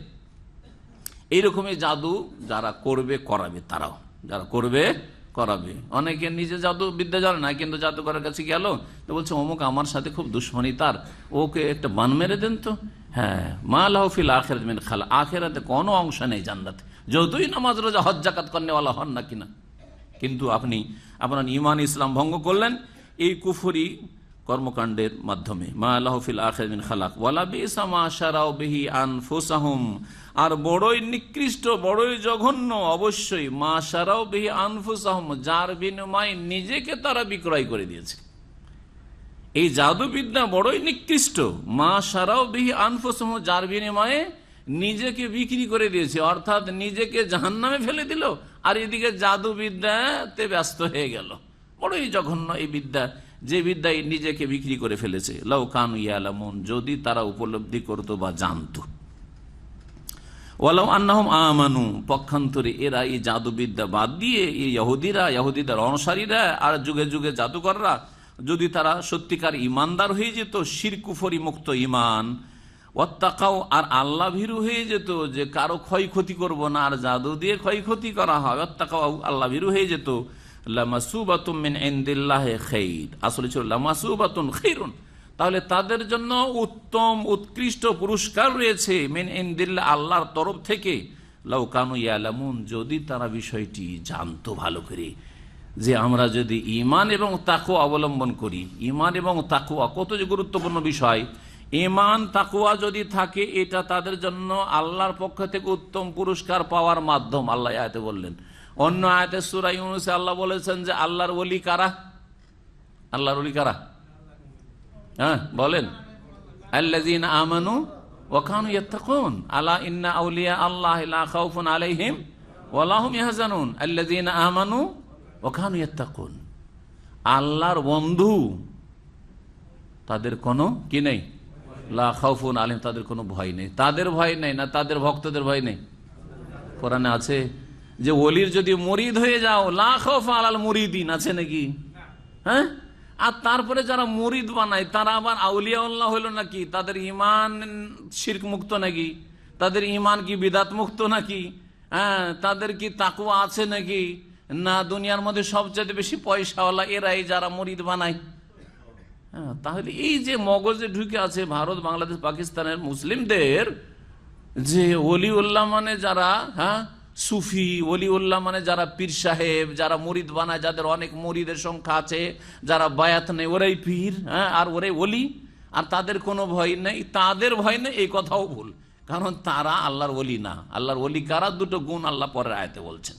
এইরকমই জাদু যারা করবে করাবে, তারাও যারা করবে করাবে। অনেকে নিজে জাদু বিদ্যা জানে না, কিন্তু জাদুকরের কাছে গেল তো বলছে অমুক আমার সাথে খুব দুশ্মনী তার, ওকে একটা বান মেরে দেন তো। হ্যাঁ, মা লাহু ফিল আখিরাত মিন খালাক, আখিরাতে কোনো অংশ নেই জান্নাতে, যতই নামাজ রোজা হজ যাকাত করনেওয়ালা হন না কিনা। কিন্তু আপনি আপনার ঈমান ইসলাম ভঙ্গ করলেন এই কুফরি কর্মকাণ্ডের মাধ্যমে। মা লাহু ফিল আখিরাতি মিন খালাক ওয়ালা বিসা মা শারাউ বিহি আনফুসাহুম, আর বড়ই নিকৃষ্ট, বড়ই জঘন্য অবশ্যই মা শারাউ বিহি আনফুসাহুম, যার বিনিময়ে নিজেকে তারা বিক্রয় করে দিয়েছে। এই জাদুবিদ্যা বড়ই নিকৃষ্ট। মা শারাউ বিহি আনফুসাহুম, যার বিনিময়ে নিজেকে বিক্রি করে দিয়েছে, অর্থাৎ নিজেকে জাহান্নামে ফেলে দিল, আর এদিকে জাদুবিদ্যাতে ব্যস্ত হয়ে গেল। বড়ই জঘন্য এই বিদ্যা, যে বিদ্যায় নিজেকে বিক্রি করে ফেলেছে। লাউ কানু ইয়ালামুন, যদি তারা উপলব্ধি করত বা জানত। ওয়ালাউ আন্নাহুম আমানু, পক্ষান্তরে এরা এই জাদুবিদ্যা বাদ দিয়ে, এই ইহুদিদের অনুসারীরা আর যুগে যুগে জাদুকররা, যদি তারা সত্যিকার ইমানদার হয়ে যেত, শিরক কুফরি মুক্ত ইমান, ওয়াত্তাকাও, আর আল্লাহ ভীরু হয়ে যেত, যে কারো ক্ষয়ক্ষতি করব না, আর জাদু দিয়ে ক্ষয়ক্ষতি করা হয়, ওয়াত্তাকাও, আল্লাহ ভীরু হয়ে যেত, লামাসুবাতুম মিন ইনদিল্লাহি খাইর, আসলে ছিল লামাসুবাতুন খাইরুন, তাহলে তাদের জন্য উত্তম উৎকৃষ্ট পুরস্কার রয়েছে, মিন ইনদিল্লাহ, আল্লাহর তরফ থেকে। লাউ কানু ইয়ালামুন, যদি তারা বিষয়টি জানতো ভালো করে, যে আমরা যদি ঈমান এবং তাকওয়া অবলম্বন করি। ঈমান এবং তাকওয়া কত যে গুরুত্বপূর্ণ বিষয়। ঈমান তাকওয়া যদি থাকে, এটা তাদের জন্য আল্লাহর পক্ষ থেকে উত্তম পুরস্কার পাওয়ার মাধ্যম। আল্লাহ আয়াতে বললেন। অন্য আয়াতে সূরা ইউনূসে আল্লাহ বলেছেন যে আল্লাহর ওলি কারা? আল্লাহর ওলি কারা? হ্যাঁ বলেন, আল্লাযীনা আমানু ওয়া কানু ইয়াত্তাকুন, আলা ইন্না আউলিয়া আল্লাহি লা খাউফুন আলাইহিম ওয়া লা হুম ইয়াহজানুন, আল্লাযীনা আমানু ওয়া কানু ইয়াত্তাকুন। আল্লাহর বন্ধু, তাদের কোনো কি নেই? লা খাউফুন আলাইহিম, তাদের কোনো ভয় নেই। তাদের ভয় নেই না তাদের ভক্তদের ভয় নেই? কোরআনে আছে যে ওলির যদি মুরিদ হয়ে যাও, লা খাউফ আলাল মুরিদিন, আছে নাকি? হ্যাঁ, আর তারপরে যারা মুরিদ বানায় তারা আবার আউলিয়াউল্লাহ হলো নাকি? তাদের ঈমান শিরক মুক্ত নাকি? তাদের ঈমান কি বিদাত মুক্ত নাকি? হ্যাঁ, তাদের কি তাকওয়া আছে নাকি? না দুনিয়ার মধ্যে সবচেয়ে বেশি পয়সাওয়ালা এরাই যারা মুরিদ বানায়। হ্যাঁ, তাহলে এই যে মগজে ঢুকে আছে ভারত, বাংলাদেশ, পাকিস্তানের মুসলিমদের, যে ওলিউল্লাহ মানে যারা, হ্যাঁ সুফি, ওলিউল্লাহ মানে যারা পীর সাহেব, যারা মুরিদ বানায়, যাদের অনেক মুরিদের সংখ্যা আছে, যারা বায়াত নেই, ওরাই পীর, হ্যাঁ, আর ওরাই ওলি, আর তাদের কোনো ভয় নেই, তাদের ভয় নেই, এই কথাও ভুল। কারণ তারা আল্লাহর ওলি না। আল্লাহর ওলি কারা? দুটো গুণ আল্লাহ পরের আয়াতে বলছেন।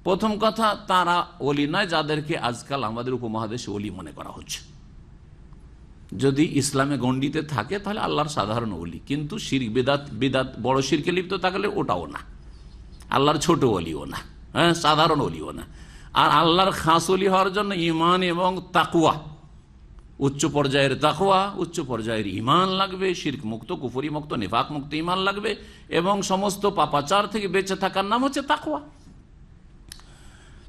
প্রথম কথা, তারা ওলি নয় যাদেরকে আজকাল আমাদের উপমহাদেশে ওলি মনে করা হচ্ছে। যদি ইসলামে গণ্ডিতে থাকে তাহলে আল্লাহর সাধারণ ওলি, কিন্তু শিরক বিদাত বড় শিরকে লিপ্ত থাকলে ওটাও না, আল্লাহর ছোট ওলিও না, হ্যাঁ সাধারণ ওলিও না। আর আল্লাহর খাস ওলি হওয়ার জন্য ঈমান এবং তাকওয়া, উচ্চ পর্যায়ের তাকওয়া, উচ্চ পর্যায়ের ঈমান লাগবে, শিরক মুক্ত, কুফরি মুক্ত, নিফাক মুক্ত ঈমান লাগবে, এবং সমস্ত পাপাচার থেকে বেঁচে থাকার নাম হচ্ছে তাকওয়া।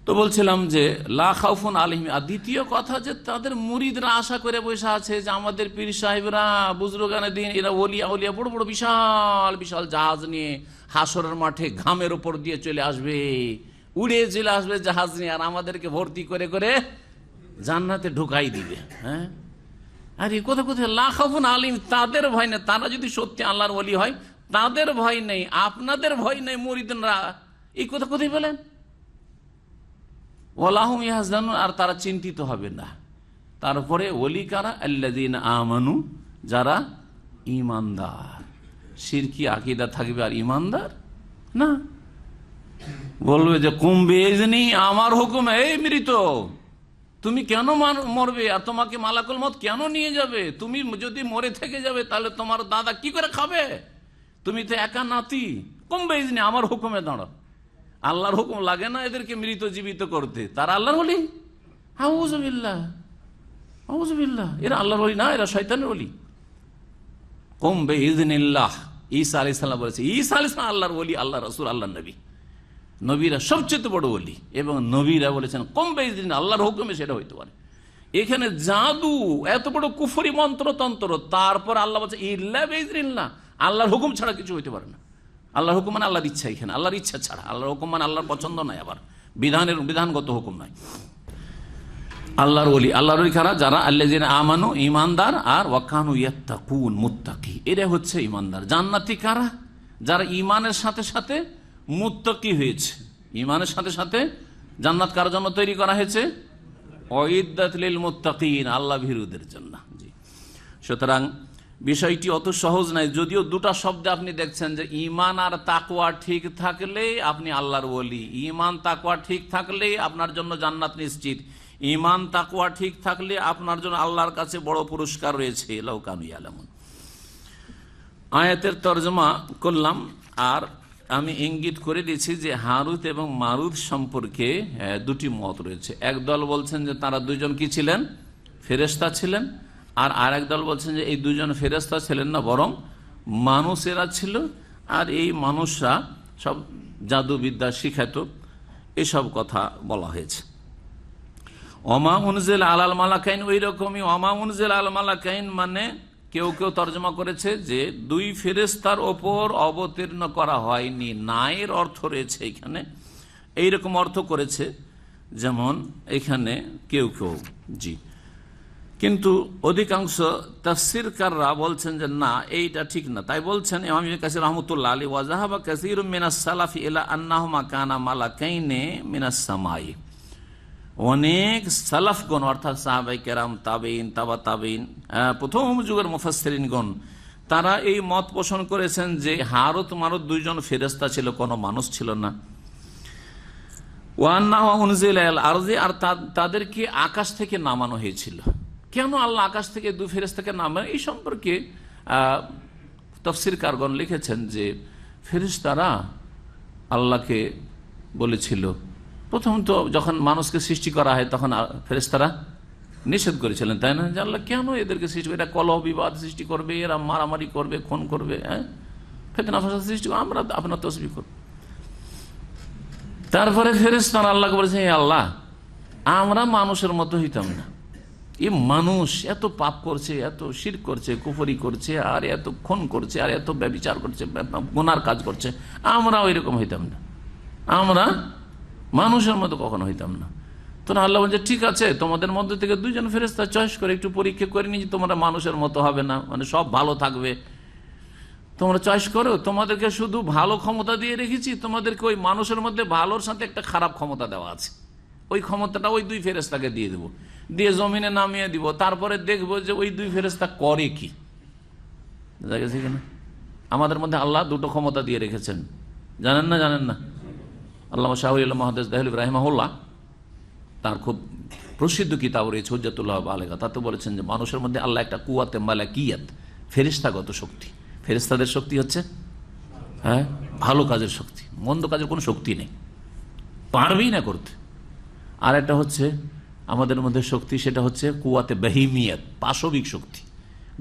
তো বলছিলাম যে লা খাউফুন আলাইহিম। আর দ্বিতীয় কথা, যে তাদের মুরিদরা আশা করে বসে আছে যে আমাদের পীর সাহেবরা, বুজরুগানে দিন, এরা ওলিয়া ওলিয়া বড় বড় বিশাল বিশাল জাহাজ নিয়ে হাসরের মাঠে ঘামের উপর দিয়ে চলে আসবে, উড়ে চলে আসবে জাহাজ নিয়ে, আর আমাদেরকে ভর্তি করে করে জান্নাতে ঢুকাই দিবে। হ্যাঁ, আর এই কথা কোথায়? লা খাউফুন আলাইহিম, তাদের ভয় নেই। তারা যদি সত্যি আল্লাহর ওলি হয়, তাদের ভয় নেই, আপনাদের ভয় নেই মুরিদরা, এই কথা কোথায় বলেন? ওয়ালা হুম ইয়াহজানুন, আর তারা চিন্তিত হবে না। তারপরে ওলি কারা? আল্লাযীনা আমানু, যারা ঈমানদার, শিরকি আকীদা থাকবে আর ঈমানদার, না, বলবে যে কুম্বে ইজনি, আমার হুকুমে, এই মৃত তুমি কেন মরবে, আর তোমাকে মালাকুল মত কেন নিয়ে যাবে? তুমি যদি মরে থেকে যাবে তাহলে তোমার দাদা কি করে খাবে? তুমি তো একা নাতি। কুম্বে ইজনি, আমার হুকুমে দাঁড়াও। আল্লাহর হুকুম লাগে না এদেরকে মৃত জীবিত করতে? তারা আল্লাহর ওলি? আউযুবিল্লাহ, আউযুবিল্লাহ। এরা আল্লাহর ওলি না, এরা শয়তানের ওলি। কুম্বে ইজনিল্লাহ, ঈসা আলাইহিস সালাম বলেছে, ঈসা আলাইহিস সালাম আল্লাহর ওলি, আল্লাহ রাসূল, আল্লাহ নবী। নবীরা সবচেয়ে বড় ওলি, এবং নবীরা বলেছেন কুম্বে ইজনি, আল্লাহর হুকুমে সেটা হইতে পারে। এখানে জাদু, এত বড় কুফরি মন্ত্রতন্ত্র, তারপর আল্লাহ বলছে ইল্লা বিইজনিল্লাহ, আল্লাহর হুকুম ছাড়া কিছু হইতে পারে না। আল্লাহর হুকুম মানে আল্লাহর ইচ্ছা, এখানে আল্লাহর ইচ্ছা ছাড়া। আল্লাহর হুকুম মানে আল্লাহর পছন্দ নাই, আবার বিধানগত হুকুম নাই। আল্লাহর ওলি, আল্লাহর ওলি কারা? যারা আল্লাযিনা আমানু, ঈমানদার, আর ওয়াকানু ইয়াত্তাকুন, মুত্তাকি, এরা হচ্ছে ঈমানদার। জান্নাতি কারা? যারা ঈমানের সাথে সাথে মুত্তাকি হয়েছে। ঈমানের সাথে সাথে জান্নাত কার জন্য তৈরি করা হয়েছে? উইদ্দাত লিল মুত্তাকিন, আল্লাহ ভীরুদের জন্য। জি, সুতরাং বিষয়টি অত সহজ নয়। যদিও দুটা শব্দে আপনি দেখছেন যে ঈমান আর তাকওয়া ঠিক থাকলে আপনি আল্লাহর ওলি, ঈমান তাকওয়া ঠিক থাকলে আপনার জন্য জান্নাত নিশ্চিত, ঈমান তাকওয়া ঠিক থাকলে আপনার জন্য আল্লাহর কাছে বড় পুরস্কার রয়েছে। লাউ কানু ইয়ালামুন। আয়াতের তরজমা করলাম, আর আমি ইঙ্গিত করে দিয়েছি যে হারুত এবং মারুত সম্পর্কে দুটি মত রয়েছে। একদল বলছেন যে তারা দুজন কি ছিলেন? ফেরেশতা ছিলেন। আর আরেক দল বলছেন যে এই দুজন ফেরেশতা ছিলেন না, বরং মানুষেরা ছিল। আর এই মানুষরা সব জাদুবিদ্যা শিখাতো, এসব কথা বলা হয়েছে। ওমা উনজিল আলাল মালাকাইন, ওই রকমই ওমা উনজিল আল মালাকাইন মানে কেউ কেউ তর্জমা করেছে যে দুই ফেরেশতার ওপর অবতীর্ণ করা হয়নি। নায়ের অর্থ রয়েছে এখানে, এইরকম অর্থ করেছে, যেমন এখানে কেউ কেউ। জি, কিন্তু অধিকাংশ তাফসীরকাররা বলছেন যে না, এইটা ঠিক না। তাই বলছেন ইমাম ইবনে কাসির রাহমাতুল্লাহ আলাইহি, ওয়া যাহাবা কাসীরুম মিনাস সালাফি ইলা আন্নাহুমা কানা মালাকাইনে মিনাস সামাই। অনেক সালাফগণ, অর্থাৎ সাহাবায়ে কেরাম, তাবেঈন, তাবা তাবেঈন, প্রথম যুগের মুফাসসিরিনগণ, তারা এই মত পোষণ করেছেন যে হারুত মারুত দুইজন ফেরেশতা ছিল, কোনো মানুষ ছিল না। ওয়া আন্নাহু উনজিলা আল আরজি, আর তাদেরকে আকাশ থেকে নামানো হয়েছিল। কেন আল্লাহ আকাশ থেকে দুই ফেরেশতাকে নামায়, এই সম্পর্কে তাফসীরকারগণ লিখেছেন যে ফেরেশতারা আল্লাহকে বলেছিল, প্রথম তো যখন মানুষকে সৃষ্টি করা হয় তখন ফেরেশতারা নিষেধ করেছিলেন, তাই না, যে আল্লাহ কেন এদেরকে সৃষ্টি, এরা কলহ বিবাদ সৃষ্টি করবে, এরা মারামারি করবে, খুন করবে, ফিতনা ফাসাদ সৃষ্টি করবে, আমরা আপনার তাসবিহ করব। তারপরে ফেরেশতারা আল্লাহকে বলেছে, হে আল্লাহ, আমরা মানুষের মতো হইতাম না, এই মানুষ এত পাপ করছে, এত শিরক করছে, কুফরি করছে, আর এত খুন করছে, আর এত ব্যভিচার করছে, গুনার কাজ করছে, আমরা ওই রকম হইতাম না, আমরা মানুষের মতো কখনো হইতাম না। তো আল্লাহ বলছে, ঠিক আছে, তোমাদের মধ্যে থেকে দুইজন ফেরেশতা চয়েস করে একটু পরীক্ষা করে নিয়ে, তোমরা মানুষের মতো হবে না, মানে সব ভালো থাকবে, তোমরা চয়েস করো। তোমাদেরকে শুধু ভালো ক্ষমতা দিয়ে রেখেছি, তোমাদেরকে ওই মানুষের মধ্যে ভালোর সাথে একটা খারাপ ক্ষমতা দেওয়া আছে, ওই ক্ষমতাটা ওই দুই ফেরেশতাকে দিয়ে দেবো, দিয়ে জমিনে নামিয়ে দিব, তারপরে দেখবো যে ওই দুই ফেরেশতা করে কি। বুঝা গেছে কিনা? আমাদের মধ্যে আল্লাহ দুটো ক্ষমতা দিয়ে রেখেছেন, জানেন না? জানেন না? আল্লামা শাহরিয়াল্লাহ মুহাদ্দিস দেহলভী রাহিমাহুল্লাহ, তার খুব প্রসিদ্ধ কিতাব রয়েছে হুজ্জাতুল্লাহ বালিগা, তাতে বলেছেন যে মানুষের মধ্যে আল্লাহ একটা কুওয়াতে মালাকিয়াত, ফেরেশতাগত শক্তি, ফেরেশতাদের শক্তি হচ্ছে ভালো কাজের শক্তি, মন্দ কাজের কোনো শক্তি নেই, পারবেই না করতে। আর একটা হচ্ছে আমাদের মধ্যে শক্তি, সেটা হচ্ছে কুওয়াতে বাহিমিয়াত, পাশবিক শক্তি,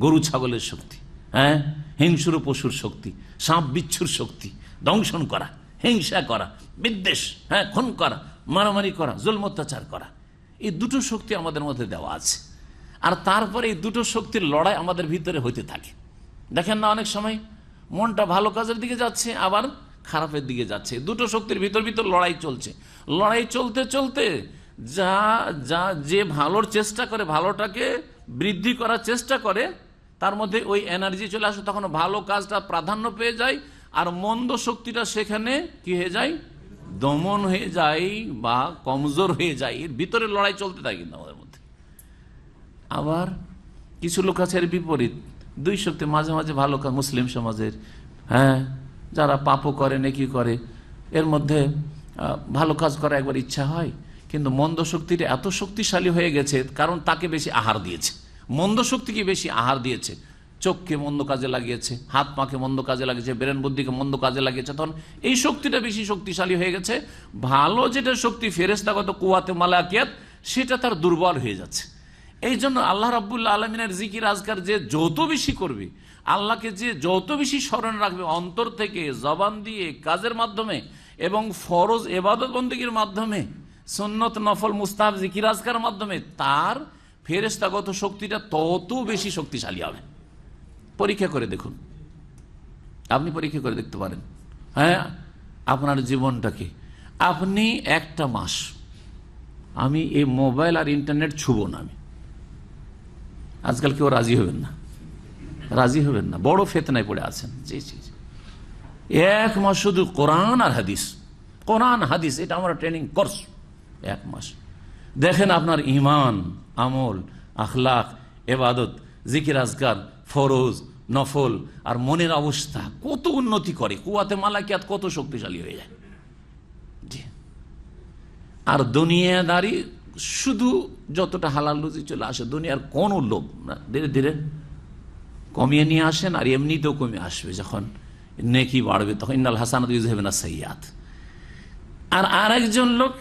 গরু ছাগলের শক্তি, হিংস্র পশুর শক্তি, সাপ বিচ্ছুর শক্তি, দংশন করা, হিংসা করা, বিদ্বেষ, খুন করা, মারামারি করা, জুলম অত্যাচার করা, এই দুটো শক্তি আমাদের মধ্যে দেওয়া আছে। আর তারপরে এই দুটো শক্তির লড়াই আমাদের ভিতরে হইতে থাকে। দেখেন না, অনেক সময় মনটা ভালো কাজের দিকে যাচ্ছে, আবার খারাপের দিকে যাচ্ছে, দুটো শক্তির ভিতর ভিতর লড়াই চলছে। লড়াই চলতে চলতে যে ভালোর চেষ্টা করে, ভালোটাকে বৃদ্ধি করার চেষ্টা করে, তার মধ্যে ওই এনার্জি চলে আসে, তখন ভালো কাজটা প্রাধান্য পেয়ে যায়, আর মন্দ শক্তিটা সেখানে কি হয়ে যায়, দমন হয়ে যায় বা কমজোর হয়ে যায়। এর ভিতরে লড়াই চলতে থাকে কিন্তু আমাদের মধ্যে। আবার কিছু লোক আছে এর বিপরীত, দুই শক্তি মাঝে মাঝে ভালো কাজ, মুসলিম সমাজের যারা পাপও করে নেকি করে, এর মধ্যে ভালো কাজ করা একবার ইচ্ছা হয়, কিন্তু মন্দ শক্তিটা এত শক্তিশালী হয়ে গেছে কারণ তাকে বেশি আহার দিয়েছে, মন্দ শক্তিকে বেশি আহার দিয়েছে, চোখকে মন্দ কাজে লাগিয়েছে, হাত পাকে মন্দ কাজে লাগিয়েছে, ব্রেন বুদ্ধিকে মন্দ কাজে লাগিয়েছে, তখন এই শক্তিটা বেশি শক্তিশালী হয়ে গেছে। ভালো যেটা শক্তি ফেরেশতাগত কুওয়াতে মালাকিয়াত, সেটা তার দুর্বল হয়ে যাচ্ছে। এই জন্য আল্লাহ রাব্বুল আলামিনের জিকির আজকার যে যত বেশি করবে, আল্লাহকে যে যত বেশি স্মরণ রাখবে অন্তর থেকে, জবান দিয়ে, কাজের মাধ্যমে এবং ফরজ ইবাদত বন্দেগীর মাধ্যমে, সুন্নত নফল মুস্তাহাব জিকির আজকার মাধ্যমে, তার ফেরেশতাগত শক্তিটা তত বেশি শক্তিশালী হবে। পরীক্ষা করে দেখুন, আপনি পরীক্ষা করে দেখতে পারেন। হ্যাঁ, আপনার জীবনটাকে আপনি একটা মাস, আমি এই মোবাইল আর ইন্টারনেট ছুবো না, আমি আজকাল কেউ রাজি হবেন না, রাজি হবেন না, বড় ফেতনায় পড়ে আছেন। জি জি জি, এক মাস শুধু কোরআন আর হাদিস, কোরআন হাদিস, এটা আমরা ট্রেনিং কোর্স, এক মাস দেখেন আপনার ইমান, আমল, আখলাক, এবাদত, জিকির আজকার, ফরজ নফল আর মনের অবস্থা কত উন্নতি করে, কুওয়াতে মালাকিয়াত কত শক্তিশালী হয়ে যায়। জি, আর দুনিয়াদারি শুধু যতটা হালাল রুজি চলে আসে, দুনিয়ার কোনো লোভ না, ধীরে ধীরে কমিয়ে নিয়ে আসেন, আর এমনিতেও কমে আসবে, যখন নেকি বাড়বে তখন ইন্নাল হাসানাত ইউযহিবুনা সাইয়্যাত। আর আরেকজন লোক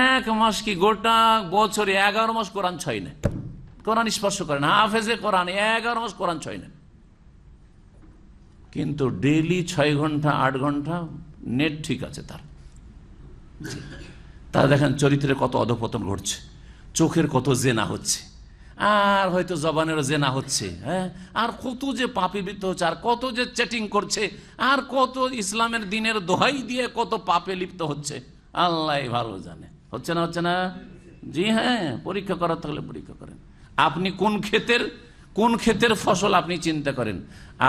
এক মাস কি গোটা বছরে 11 মাস কোরআন ছয় না, কোরআন স্পর্শ করেন, হাফেজে কোরআন, 11 মাস কোরআন ছয় না, কিন্তু ডেইলি 6 ঘন্টা 8 ঘন্টা নেট ঠিক আছে তার। তারা দেখেন চরিত্রের কত অধঃপতন ঘটছে, চোখের কত জেনা হচ্ছে, আর হয়তো জবানেরও জেনা হচ্ছে, হ্যাঁ, আর কত যে পাপে লিপ্ত হচ্ছে, আর কত যে চ্যাটিং করছে, আর কত ইসলামের দিনের দোহাই দিয়ে কত পাপে লিপ্ত হচ্ছে, আল্লাহ ভালো জানে। হচ্ছে না, হচ্ছে না? জি হ্যাঁ, পরীক্ষা করার থাকলে পরীক্ষা করেন। আপনি কোন ক্ষেতের ফসল আপনি চিন্তা করেন?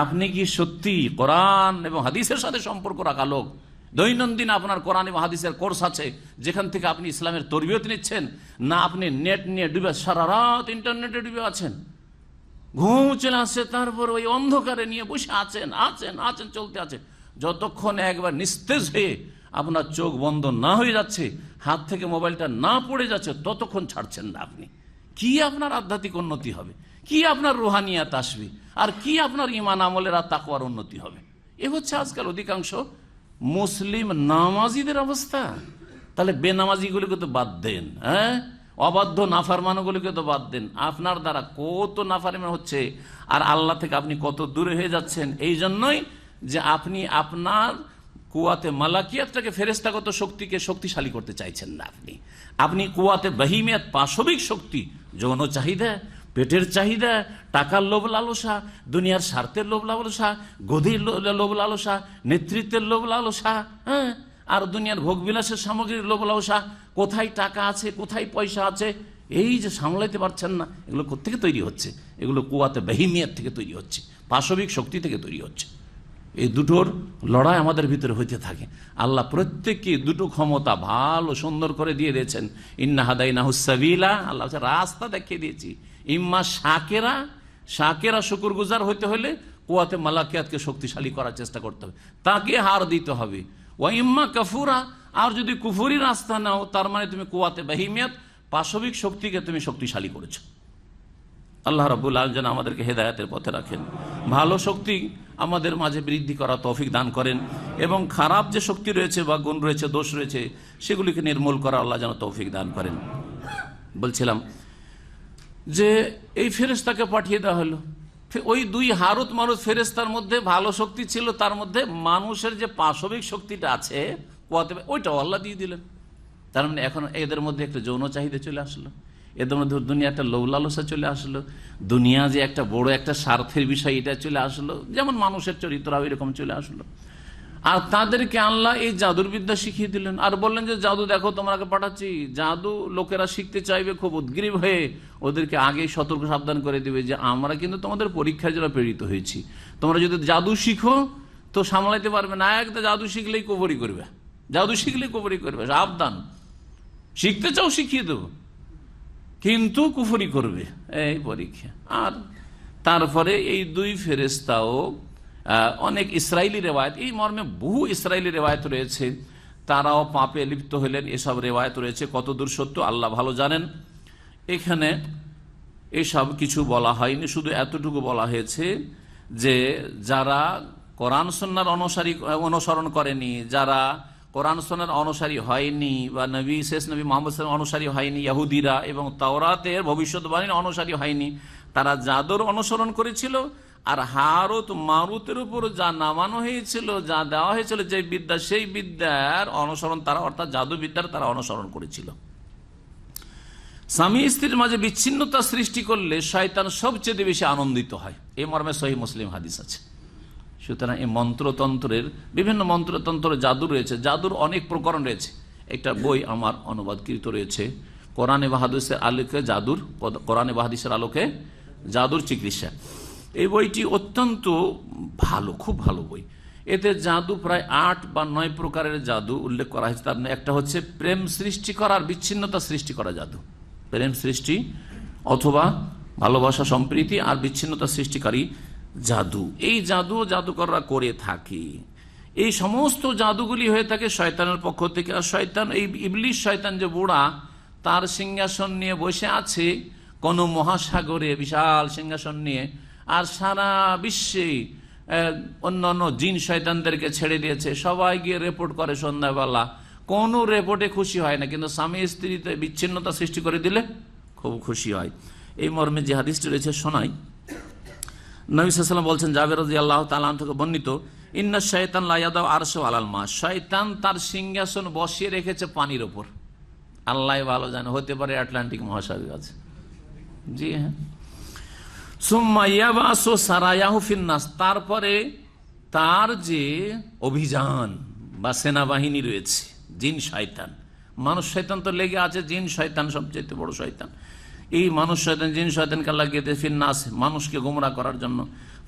আপনি কি সত্যি কোরআন এবং হাদিসের সাথে সম্পর্ক রাখা লোক? দৈনন্দিন আপনার কোরআন এবং হাদিসের কোর্স আছে যেখান থেকে আপনি ইসলামের তরবিয়ত নিচ্ছেন, না আপনি নেট নিয়ে ডুবে সারা রাত ইন্টারনেটে ডুবে আছেন, ঘুম চলে আসছে, তারপর ওই অন্ধকারে নিয়ে বসে আছেন আছেন আছেন চলতে আছে, যতক্ষণ একবার নিস্তেজ হয়ে আপনার চোখ বন্ধ না হয়ে যাচ্ছে, হাত থেকে মোবাইলটা না পড়ে যাচ্ছে, ততক্ষণ ছাড়ছেন না আপনি। কি আপনার আধ্যাত্মিক উন্নতি হবে, কি আপনার রুহানিয়াত আসবে, আর কি আপনার ইমান আমলের আর তাকওয়ার উন্নতি হবে? এ হচ্ছে আজকাল অধিকাংশ মুসলিম নামাজিদের অবস্থা। তাহলে বেনামাজিগুলিকে তো বাদ দেন, হ্যাঁ, অবাধ্য নাফারমানগুলিকে তো বাদ দেন। আপনার দ্বারা কত নাফারমান হচ্ছে, আর আল্লাহ থেকে আপনি কত দূরে হয়ে যাচ্ছেন। এই জন্যই যে আপনি আপনার কুওয়াতে মালাকিয়াতটাকে, ফেরেশতাগত শক্তিকে শক্তিশালী করতে চাইছেন না। আপনি কুওয়াতে বাহিমিয়াত, পাশবিক শক্তি, যৌন চাহিদা, পেটের চাহিদা, টাকার লোভ লালসা, দুনিয়ার স্বার্থের লোভ লালসা, গদির লোভ লালসা, নেতৃত্বের লোভ লালসা, হ্যাঁ, আর দুনিয়ার ভোগবিলাসের সামগ্রীর লোভ লালসা, কোথায় টাকা আছে, কোথায় পয়সা আছে, এই যে সামলাইতে পারছেন না, এগুলো কোত্থেকে তৈরি হচ্ছে? এগুলো কুওয়াতে বাহিমিয়াত থেকে তৈরি হচ্ছে, পাশবিক শক্তি থেকে তৈরি হচ্ছে। এই দুটোর লড়াই আমাদের ভিতরে হইতে থাকে। আল্লাহ প্রত্যেককে দুটো ক্ষমতা ভালো সুন্দর করে দিয়ে দিয়েছেন। ইন্না হাদাইনাহুস সাবিলা, আল্লাহ রাস্তা দেখিয়ে দিয়েছি। ইম্মা শাকেরা শুকরগুজার হইতে হলে কুওয়াতে মালাকিয়াতকে শক্তিশালী করার চেষ্টা করতে হবে, তাকে হার দিতে হবে। ওয়া ইম্মা কাফুরা, আর যদি কুফরি রাস্তা নাও, তার মানে তুমি কুওয়াতে বাহিমিয়াত, পাশবিক শক্তিকে তুমি শক্তিশালী করেছো। আল্লাহ রাব্বুল আলামিন যেন আমাদেরকে হেদায়েতের পথে রাখেন, ভালো শক্তি আমাদের মাঝে বৃদ্ধি করা তৌফিক দান করেন, এবং খারাপ যে শক্তি রয়েছে বা গুণ রয়েছে, দোষ রয়েছে, সেগুলিকে নির্মূল করা আল্লাহ যেন তৌফিক দান করেন। বলছিলাম যে এই ফেরেশতাকে পাঠিয়ে দেওয়া হলো, ওই দুই হারুত মারুত ফেরেশতার মধ্যে ভালো শক্তি ছিল, তার মধ্যে মানুষের যে পাশবিক শক্তিটা আছে ওইটাও আল্লাহ দিয়ে দিলেন। তার মানে এখন এদের মধ্যে একটা যৌন চাহিদা চলে আসলো, এদের মধ্যে দুনিয়া একটা লোভ লালসা চলে আসলো, দুনিয়া যে একটা বড় একটা স্বার্থের বিষয় এটা চলে আসলো, যেমন মানুষের চরিত্রও এরকম চলে আসলো। আর তাদেরকে আল্লাহ এই জাদুর বিদ্যা শিখিয়ে দিলেন, আর বললেন যে জাদু দেখো তোমাকে পাঠাচ্ছি। জাদু লোকেরা শিখতে চাইবে খুব উদ্গ্রীব হয়ে, ওদেরকে আগেই সতর্ক সাবধান করে দিবে যে আমরা কিন্তু তোমাদের পরীক্ষায় যারা প্রেরিত হয়েছি, তোমরা যদি জাদু শিখো তো সামলাইতে পারবে না, একটা জাদু শিখলেই কুফরি করবে, জাদু শিখলেই কুফরি করবে, সাবধান, শিখতে চাও শিখিয়ে দেবো, কিন্তু কুফরি করবে, এই পরীক্ষা। আর তারপরে এই দুই ফেরেশতাও অনেক ইসরায়েলি রেওয়ায়ত, এই মর্মে বহু ইসরায়েলি রেওয়ায়ত রয়েছে, তারাও পাপে লিপ্ত হলেন, এসব রেওয়ায়ত রয়েছে। কতদূর সত্য আল্লাহ ভালো জানেন। এখানে এসব কিছু বলা হয়নি, শুধু এতটুকু বলা হয়েছে যে যারা কোরআন সুন্নাহর অনুসরণ করেনি, যারা কোরআন সুন্নাহর অনুসারী হয়নি, বা শেষ নবী মুহাম্মদ সাল্লাল্লাহু আলাইহি ওয়াসাল্লাম অনুসারী হয়নি, ইহুদিরা, এবং তাওরাতের ভবিষ্যৎবাণীর অনুসারী হয়নি, তারা জাদুর অনুসরণ করেছিল। আর হারুত মারুতের উপর যা নামানো হয়েছিল, যা দেওয়া হয়েছিল, যে বিদ্যা, সেই বিদ্যার অনুসরণ তারা, অর্থাৎ জাদু বিদ্যার তারা অনুসরণ করেছিল। স্বামী স্ত্রীর মাঝে বিচ্ছিন্নতা সৃষ্টি করলে শয়তান সবচেয়ে বেশি আনন্দিত হয়, এই মর্মে সহিহ মুসলিম হাদিস আছে। সুতরাং এই মন্ত্রতন্ত্রের, বিভিন্ন মন্ত্রতন্ত্র জাদু রয়েছে, জাদুর অনেক প্রকরণ রয়েছে। একটা বই আমার অনুবাদকৃত রয়েছে, কোরআনে বা হাদিসের আলোকে জাদুর, কোরআনে বা হাদিসের আলোকে জাদুর চিকিৎসা। এই বইটি অত্যন্ত ভালো, খুব ভালো বই। এতে জাদু প্রায় 8 বা 9 প্রকারের জাদু উল্লেখ করা হয়েছে। তার একটা হচ্ছে প্রেম সৃষ্টি করার, বিচ্ছিন্নতা সৃষ্টি করা জাদু, প্রেম সৃষ্টি অথবা ভালোবাসা, সম্প্রীতি আর বিচ্ছিন্নতা সৃষ্টিকারী জাদু। এই জাদু জাদুকররা করে থাকে। এই সমস্ত জাদুগুলি হয়ে থাকে শয়তানের পক্ষ থেকে। আর শয়তান, এই ইবলিশ শয়তান যে বুড়া, তার সিংহাসন নিয়ে বসে আছে কোন মহাসাগরে, বিশাল সিংহাসন নিয়ে, আর সারা বিশ্বে অন্যান্য জিন শয়তানদেরকে ছেড়ে দিয়েছে। সবাই গিয়ে রিপোর্ট করে সন্ধ্যাবেলা, কোনো রিপোর্টে খুশি হয় না, কিন্তু স্বামী স্ত্রীতে বিচ্ছিন্নতা সৃষ্টি করে দিলে খুব খুশি হয়। এই মর্মে যে হাদিসটি রয়েছে শোনাই। নবী সাল্লাল্লাহু আলাইহি ওয়াসাল্লাম বলছেন, জাবের রাদিয়াল্লাহু তাআলা আনহু থেকে বর্ণিত, ইন্না শাইতান লা ইয়াদাউ আরশাহু আলাল মা, শয়তান তার সিংহাসন বসিয়ে রেখেছে পানির উপর। আল্লাহ ভালো জানে, হতে পারে আটলান্টিক মহাসাগর আছে। জি হ্যাঁ। সুম্মা ইয়াবাসু সারায়াহু ফিন্নাস, তারপরে তার যে অভিযান বা সেনাবাহিনী রয়েছে, জিন শয়তান, মানুষ শয়তান তো লেগে আছে, জিন শয়তান সবচেয়ে বড় শয়তান। এই মানুষ শয়তান, জিন শয়তানকে লাগিয়ে দেয় ফিন্নাস, মানুষকে গোমরাহ করার জন্য।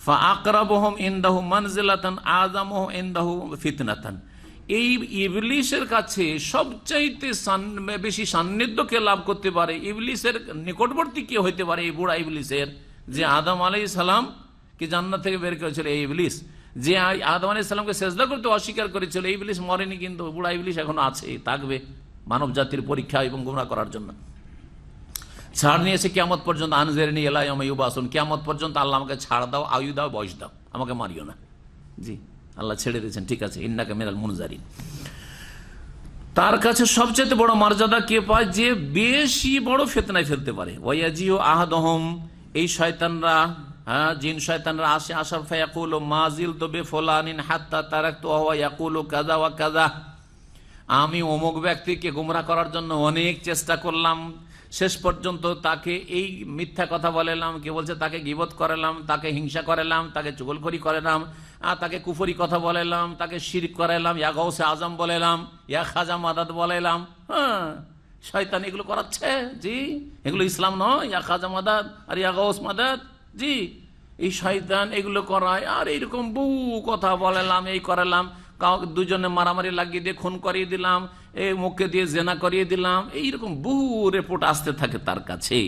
ফা আকরাবুহুম ইনদাহু মানজিলাতান আযামুহু ইনদাহু ফিতনাতান, এই ইবলিসের কাছে সবচাইতে বেশি সান্নিধ্যকে লাভ করতে পারে, ইবলিসের নিকটবর্তী কে হইতে পারে? এই বুড়া ইবলিসের, যে আদম আলাইহিস সালাম কি জান্নাত থেকে বের করেছিল এই ইবলিস, যে আদম আলাইহিস সালামকে সেজদা করতে অস্বীকার করেছিল, এই ইবলিস মরেনি, কিন্তু বুড়া ইবলিস এখনো আছে, থাকবে মানব জাতির পরীক্ষা এবং গোমরাহ করার জন্য। ছাড় নিয়েছে কিয়ামত পর্যন্ত, আনজিরনি ইলা ইয়াউমি ইউবাসুন, কিয়ামত পর্যন্ত আল্লাহ আমাকে ছাড় দাও, আয়ু দাও, বয়স দাও, আমাকে মারিও না। জি, আল্লাহ ছেড়ে দিয়েছেন, ঠিক আছে, ইন্নাকা মিনাল মুনজারিন। তার কাছে সবচেয়ে বড় মর্যাদা কে পায়? যে বেশি বড় ফিতনায় ফেলতে পারে। ওয়ায়াজিউ আহাদুহুম, এই শয়তানরা, জিন শয়তানরা আসে, আসার ফায়াকুলু মা জিলতু বিফুলানিন হাত্তা তারাকতু ওয়া ইয়াকুলু কাযা ওয়া কাযা, আমি অমুক ব্যক্তিকে গোমরাহ করার জন্য অনেক চেষ্টা করলাম, শেষ পর্যন্ত তাকে এই মিথ্যা কথা বলেলাম, কে বলছে তাকে গীবত করালাম, তাকে হিংসা করালাম, তাকে চুগলখড়ি করালাম, তাকে কুফরি কথা বলেলাম, তাকে শিরক করালাম, ইয়া গাউসে আজম বলেলাম, ইয়া খাজা মাদাদ বলেলাম। হ্যাঁ, শয়তান এগুলো করাচ্ছে। জি, এগুলো ইসলাম নয়, ইয়া খাজা মাদাদ আর ইয়া গাউস মাদাদ। জি, এই শয়তান এগুলো করায়। আর এইরকম বহু কথা বলেলাম, এই করালাম, কাউকে দুজনে মারামারি লাগিয়ে দিয়ে খুন করিয়ে দিলাম, এই মুখে দিয়ে জেনা করিয়ে দিলাম, এইরকম বহু রিপোর্ট আসতে থাকে তার কাছে।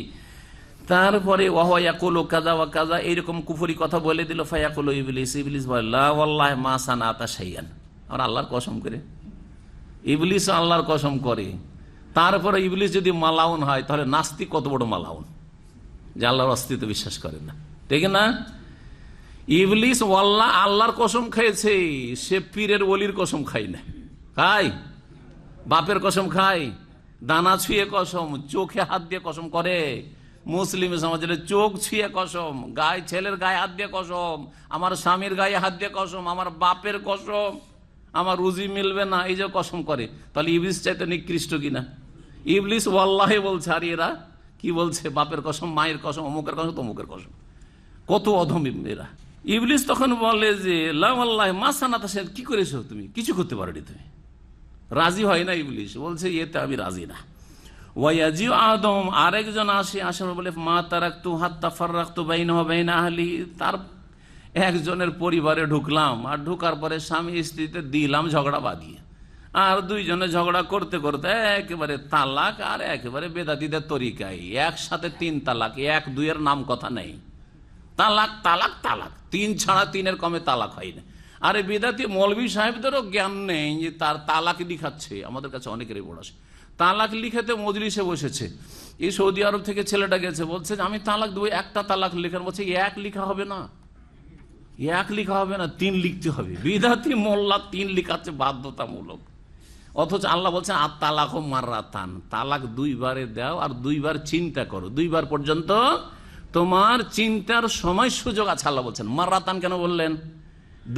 তারপরে ওয়া ইয়াকুলু কাযা ওয়া কাযা, এইরকম কুফরি কথা বলে দিল। ফায়াকুলু ইবলিস, ইবলিস বলে লা ওয়াল্লাহি মা সানাতা শাইআন, আর আল্লাহর কসম করে, ইবলিস আল্লাহর কসম করে। তারপরে ইবলিস যদি মালাউন হয়, তাহলে নাস্তিক কত বড় মালাউন, যে আল্লাহর অস্তিত্ব বিশ্বাস করে না, ঠিক না? ইবলিস ওয়াল্লাহ আল্লাহর কসম খেয়েছে, সে পীরের ওলির কসম খায় না, খায় বাপের কসম খায়, দানা ছুঁয়ে কসম, চোখে হাত দিয়ে কসম করে। মুসলিম সমাজের চোখ ছুঁয়ে কসম, গায়ে, ছেলের গায়ে হাত দিয়ে কসম, আমার স্বামীর গায়ে হাত দিয়ে কসম, আমার বাপের কসম, আমার রুজি মিলবে না, এই যে কসম করে। তাহলে ইবলিস চাইতে নিকৃষ্ট কিনা? ইবলিস ওয়াল্লাহি বলছে, আর এরা কি বলছে? বাপের কসম, মায়ের কসম, অমুকের কসম, তমুকের কসম। কত অধম এরা। ইবলিস তখন বলে যে লা ওয়াল্লাহি মা সানাতা শাইআন, কি করেছো তুমি? কিছু করতে পারোনি তুমি। রাজি হয় না ইবলিস, বলছে এতে আমি রাজি না। ওয়ায়াজিউ আদম, আরেকজন আসে, আসার বলে মা তারাকতু হাত্তা ফাররাকতু বাইনাহু ওয়া বাইনা আহলি, তার একজনের পরিবারে ঢুকলাম, আর ঢুকার পরে স্বামী স্ত্রীতে দিলাম ঝগড়া বাঁধিয়ে, আর দুইজনে ঝগড়া করতে করতে একেবারে তালাক, আর একেবারে বেদাতীদের তরিকায় একসাথে 3 তালাক, 1 2 এর নাম কথা নেই। তালাক তালাক তালাক, 3 ছাড়া 3-এর কমে তালাক হয় না। আরে বিদাতি মৌলভী সাহেবদেরও জ্ঞান নেই যে তার তালাক লিখাচ্ছে। আমাদের কাছে অনেকেরই বড় আছে, তালাক লিখাতে মজলিসে বসেছে। এই সৌদি আরব থেকে ছেলেটা গেছে, বলছে যে আমি তালাক দেবো, একটা তালাক লেখার, বলছে এক লিখা হবে না, এক লিখা হবে না, 3 লিখতে হবে। বিদাতি মোল্লা 3 লিখাচ্ছে বাধ্যতামূলক, অথচ আল্লাহ বলছেন আর তালাক মাররাতান, তালাক 2 বারে দাও আর 2 বার চিন্তা করো, 2 বার পর্যন্ত তোমার চিন্তার সময় সুযোগ আছে। আল্লাহ বলছেন মাররাতান কেন বললেন?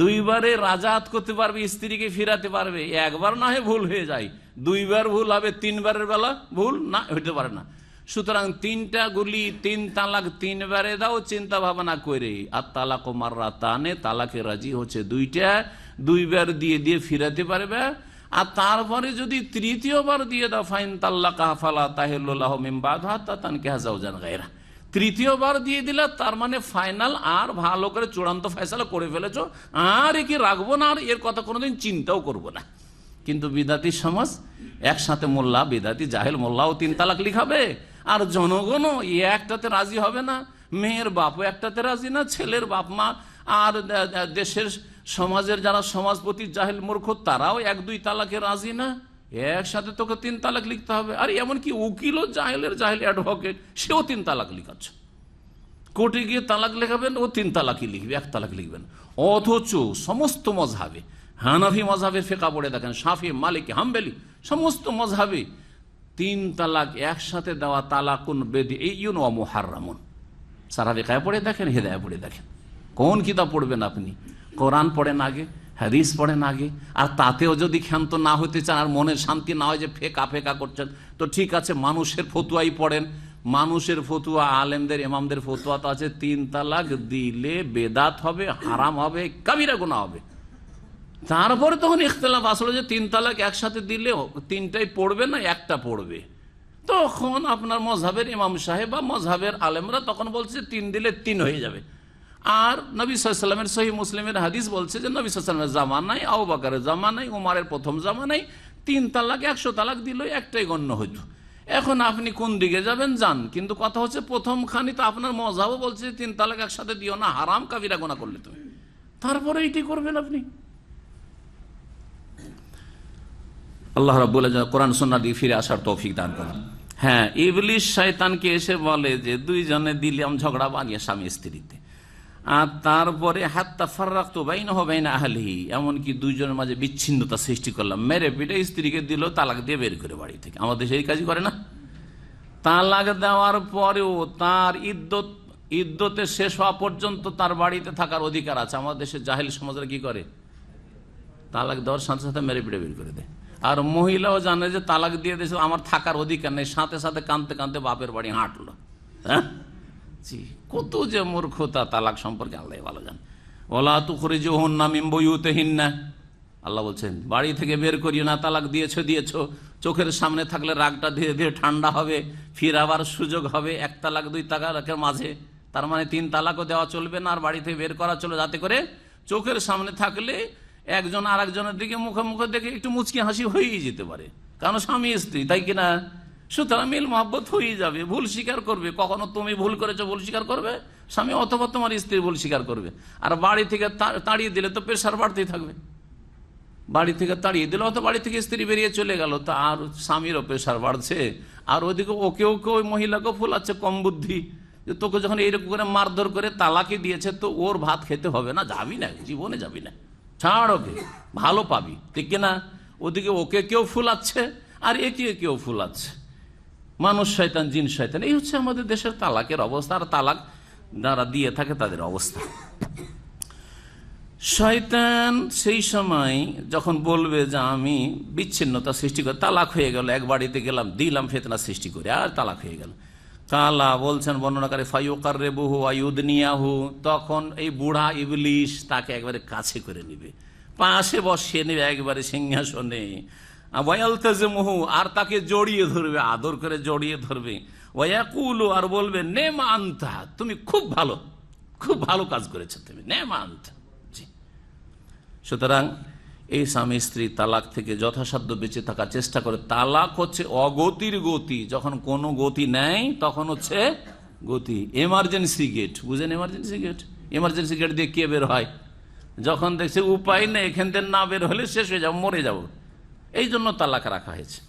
2 বারে রাজাত করতে পারবে, স্ত্রীকে ফিরাতে পারবে। একবার না হয় ভুল হয়ে যায়, 2 বার ভুল হবে, 3 বারের বেলা ভুল না হইতে পারে না। সুতরাং 3টা গুলি, 3 তালাক 3 বারে দাও চিন্তা ভাবনা করে। আর তালাক মাররাতানে, তালাকে রাজি হচ্ছে 2টা, 2 বার দিয়ে দিয়ে ফিরাতে পারবে। আর তারপরে যদি 3য় বার দিয়ে দাও, ফাইন তাল্লাকা ফালা তাহিল্লু লাহু মিন বাদ হাত্তা তানকিহা যাওজান গায়রা, 3য় বার দিয়ে দিলে তার মানে ফাইনাল, আর ভালো করে চূড়ান্ত ফয়সালা করে ফেলেছো, আর একে রাখবো না, আর এর কথা কোনোদিন চিন্তাও করবো না। কিন্তু বিদাতি সমাজ একসাথে, মোল্লা বিদাতি জাহেল মোল্লাও 3 তালাক লিখাবে, আর জনগণও একটাতে রাজি হবে না। মেয়ের বাপও একটাতে রাজি না, ছেলের বাপ মা আর দেশের সমাজের যারা সমাজপতি জাহেল মূর্খ তারাও 1-2 তালাকে রাজি না। একসাথে তোকে 3 তালাক লিখতে হবে। আর এমনকি উকিলও জাহেলের জাহেল অ্যাডভোকেট, সেও 3 তালাক লিখাচ্ছে। কোর্টে গিয়ে তালাক লেখাবেন, ও 3 তালাকই লিখবে, 1 তালাক লিখবেন। অথচ সমস্ত মজহাবে, হানাফি মজহাবের ফিকা পড়ে দেখেন, শাফি মালিকি হাম্বলি সমস্ত মজহাবে 3 তালাক একসাথে দেওয়া তালাকুন বেদিউন ওয়া মুহাররামুন। সারা ফিকায় পড়ে দেখেন, হেদায়া পড়ে দেখেন, কোন কিতাব পড়বেন আপনি? কোরআন পড়েন আগে, হাদিস পড়েন আগে। আর তাতেও যদি ক্ষান্ত না হতে চান, আর মনের শান্তি না হয় যে ফেকা ফেকা করছেন, তো ঠিক আছে, মানুষের ফতুয়াই পড়েন। মানুষের ফতুয়া, আলেমদের ইমামদের ফতুয়া তো আছে 3 তালাক দিলে বেদাত হবে, হারাম হবে, কাবিরা গুনাহ হবে। তারপরে তখন ইখতিলাফ আসলো যে 3 তালাক একসাথে দিলে 3টাই পড়বে না 1টা পড়বে। তখন আপনার মজহাবের ইমাম সাহেব বা মজহাবের আলেমরা তখন বলছে 3 দিলে 3 হয়ে যাবে। আর নবী সাল্লাল্লাহু আলাইহি ওয়াসাল্লামের সহিহ মুসলিমের হাদিস বলছে যে নবী সাল্লাল্লাহু আলাইহি ওয়াসাল্লামের জামানায়, আবু বকরের জামানায়, উমরের প্রথম জামানায় 3 তালাক 100 তালাক দিলে একটাই গণ্য হইতো। এখন আপনি কোন দিকে যাবেন যান, কিন্তু কথা হচ্ছে প্রথম খানি তো আপনার মজহাবও বলছে 3 তালাক একসাথে দিও না, হারাম কাবিরা গুনাহ করলে তুমি, তারপরে এইটি করবেন আপনি। আল্লাহ রাব্বুল আলামিন কোরআন সুন্নাহ দিয়ে ফিরে আসার তৌফিক দান করেন। হ্যাঁ, ইবলিস শয়তানকে এসে বলে যে 2 জনে দিলাম ঝগড়া বানিয়ে স্বামী স্ত্রীতে, আর তারপরে হাত্তা ফাররাকতু বাইনাহু বাইনা আহলিহি, এমনকি 2 জনের মাঝে বিচ্ছিন্নতা সৃষ্টি করলাম, মেরে পিটে স্ত্রীকে দিল, তালাক দিয়ে বের করে বাড়ি থেকে। আমাদের সেই কাজই করে না? তালাক দেওয়ার পরেও তার ইদ্যতে শেষ হওয়া পর্যন্ত তার বাড়িতে থাকার অধিকার আছে। আমাদের দেশের জাহেল সমাজরা কি করে? তালাক দেওয়ার সাথে সাথে মেরে পিটে বের করে দেয়। আর মহিলাও জানে যে তালাক দিয়ে দিয়েছে, আমার থাকার অধিকার নেই, সাথে সাথে কাঁদতে কাঁদতে বাপের বাড়ি হাঁটলো। হ্যাঁ, জি, কত যে মূর্খতা তালাক সম্পর্কে আল্লাহ ভালো জান। ওয়ালা তুখরিজুহুন্না মিন বুয়ুতিহিন্না, আল্লাহ বলছেন বাড়ি থেকে বের করিও না। তালাক দিয়েছো, চোখের সামনে থাকলে রাগটা ধীরে ধীরে ঠান্ডা হবে, ফিরাবার সুযোগ হবে 1 তালাক 2 তালাকের মাঝে। তার মানে 3 তালাকও দেওয়া চলবে না, আর বাড়ি থেকে বের করা চলবে, যাতে করে চোখের সামনে থাকলে একজন আর একজনের দিকে মুখে মুখে দেখে একটু মুচকি হাসি হয়েই যেতে পারে, কারণ স্বামী স্ত্রী, তাই কিনা? সুতরাং মিল মহব্বত হয়ে যাবে, ভুল স্বীকার করবে। কখনো তুমি ভুল করেছো ভুল স্বীকার করবে স্বামী, অথবা তোমার স্ত্রী ভুল স্বীকার করবে। আর বাড়ি থেকে তাড়িয়ে দিলে তো প্রেশার বাড়তেই থাকবে। বাড়ি থেকে তাড়িয়ে দিল, অত বাড়ি থেকে স্ত্রী বেরিয়ে চলে গেল, তা আর স্বামীরও প্রেশার বাড়ছে, আর ওইদিকে ওকেও ওই মহিলাকেও ফুলাচ্ছে কম বুদ্ধি, যে তোকে যখন এইরকম করে মারধর করে তালাকই দিয়েছে, তো ওর ভাত খেতে হবে না, যাবি না, জীবনে যাবি না, ছাড় ওকে, ভালো পাবি, ঠিক কিনা? ওদিকে ওকে কেউ ফুলাচ্ছে আর একে কেউ ফুলাচ্ছে। মানুষ শয়তান, জিন শয়তান, এই হচ্ছে আমাদের দেশের তালাকের অবস্থা, আর তালাক যারা দিয়ে থাকে তাদের অবস্থা। শয়তান সেই সময় যখন বলবে যে আমি বিচ্ছিন্নতা সৃষ্টি করে, তালাক হয়ে গেল, এক বাড়িতে গেলাম দিলাম ফিতনা সৃষ্টি করে, আর তালাক হয়ে গেল, কালা বলছেন বর্ণনাকারী ফায়ুকাররিবুহু ওয়া ইউদনিয়াহু, তখন এই বুড়া ইবলিশ তাকে একবারে কাছে করে নিবে, পাশে বসিয়ে নেবে একবারে সিংহাসনে, ওয়ায়ালতাজিমুহু, আর তাকে জড়িয়ে ধরবে, আদর করে জড়িয়ে ধরবে, ওয়ায়াকুলু, আর বলবে নেমা আনতা, তুমি খুব ভালো কাজ করেছো তুমি, নেমা আনতা। সুতরাং এই স্বামী স্ত্রী তালাক থেকে যথাসাধ্য বেঁচে থাকার চেষ্টা করে। তালাক হচ্ছে অগতির গতি, যখন কোনো গতি নেই তখন হচ্ছে গতি। এমার্জেন্সি গেট বুঝেন, এমার্জেন্সি গেট, এমার্জেন্সি গেট দিয়ে কে বের হয়? যখন দেখছে উপায় নেই, এখান থেকে না বের হলে শেষ হয়ে যাবো, মরে যাব, এই জন্য তালাক রাখা হয়েছে।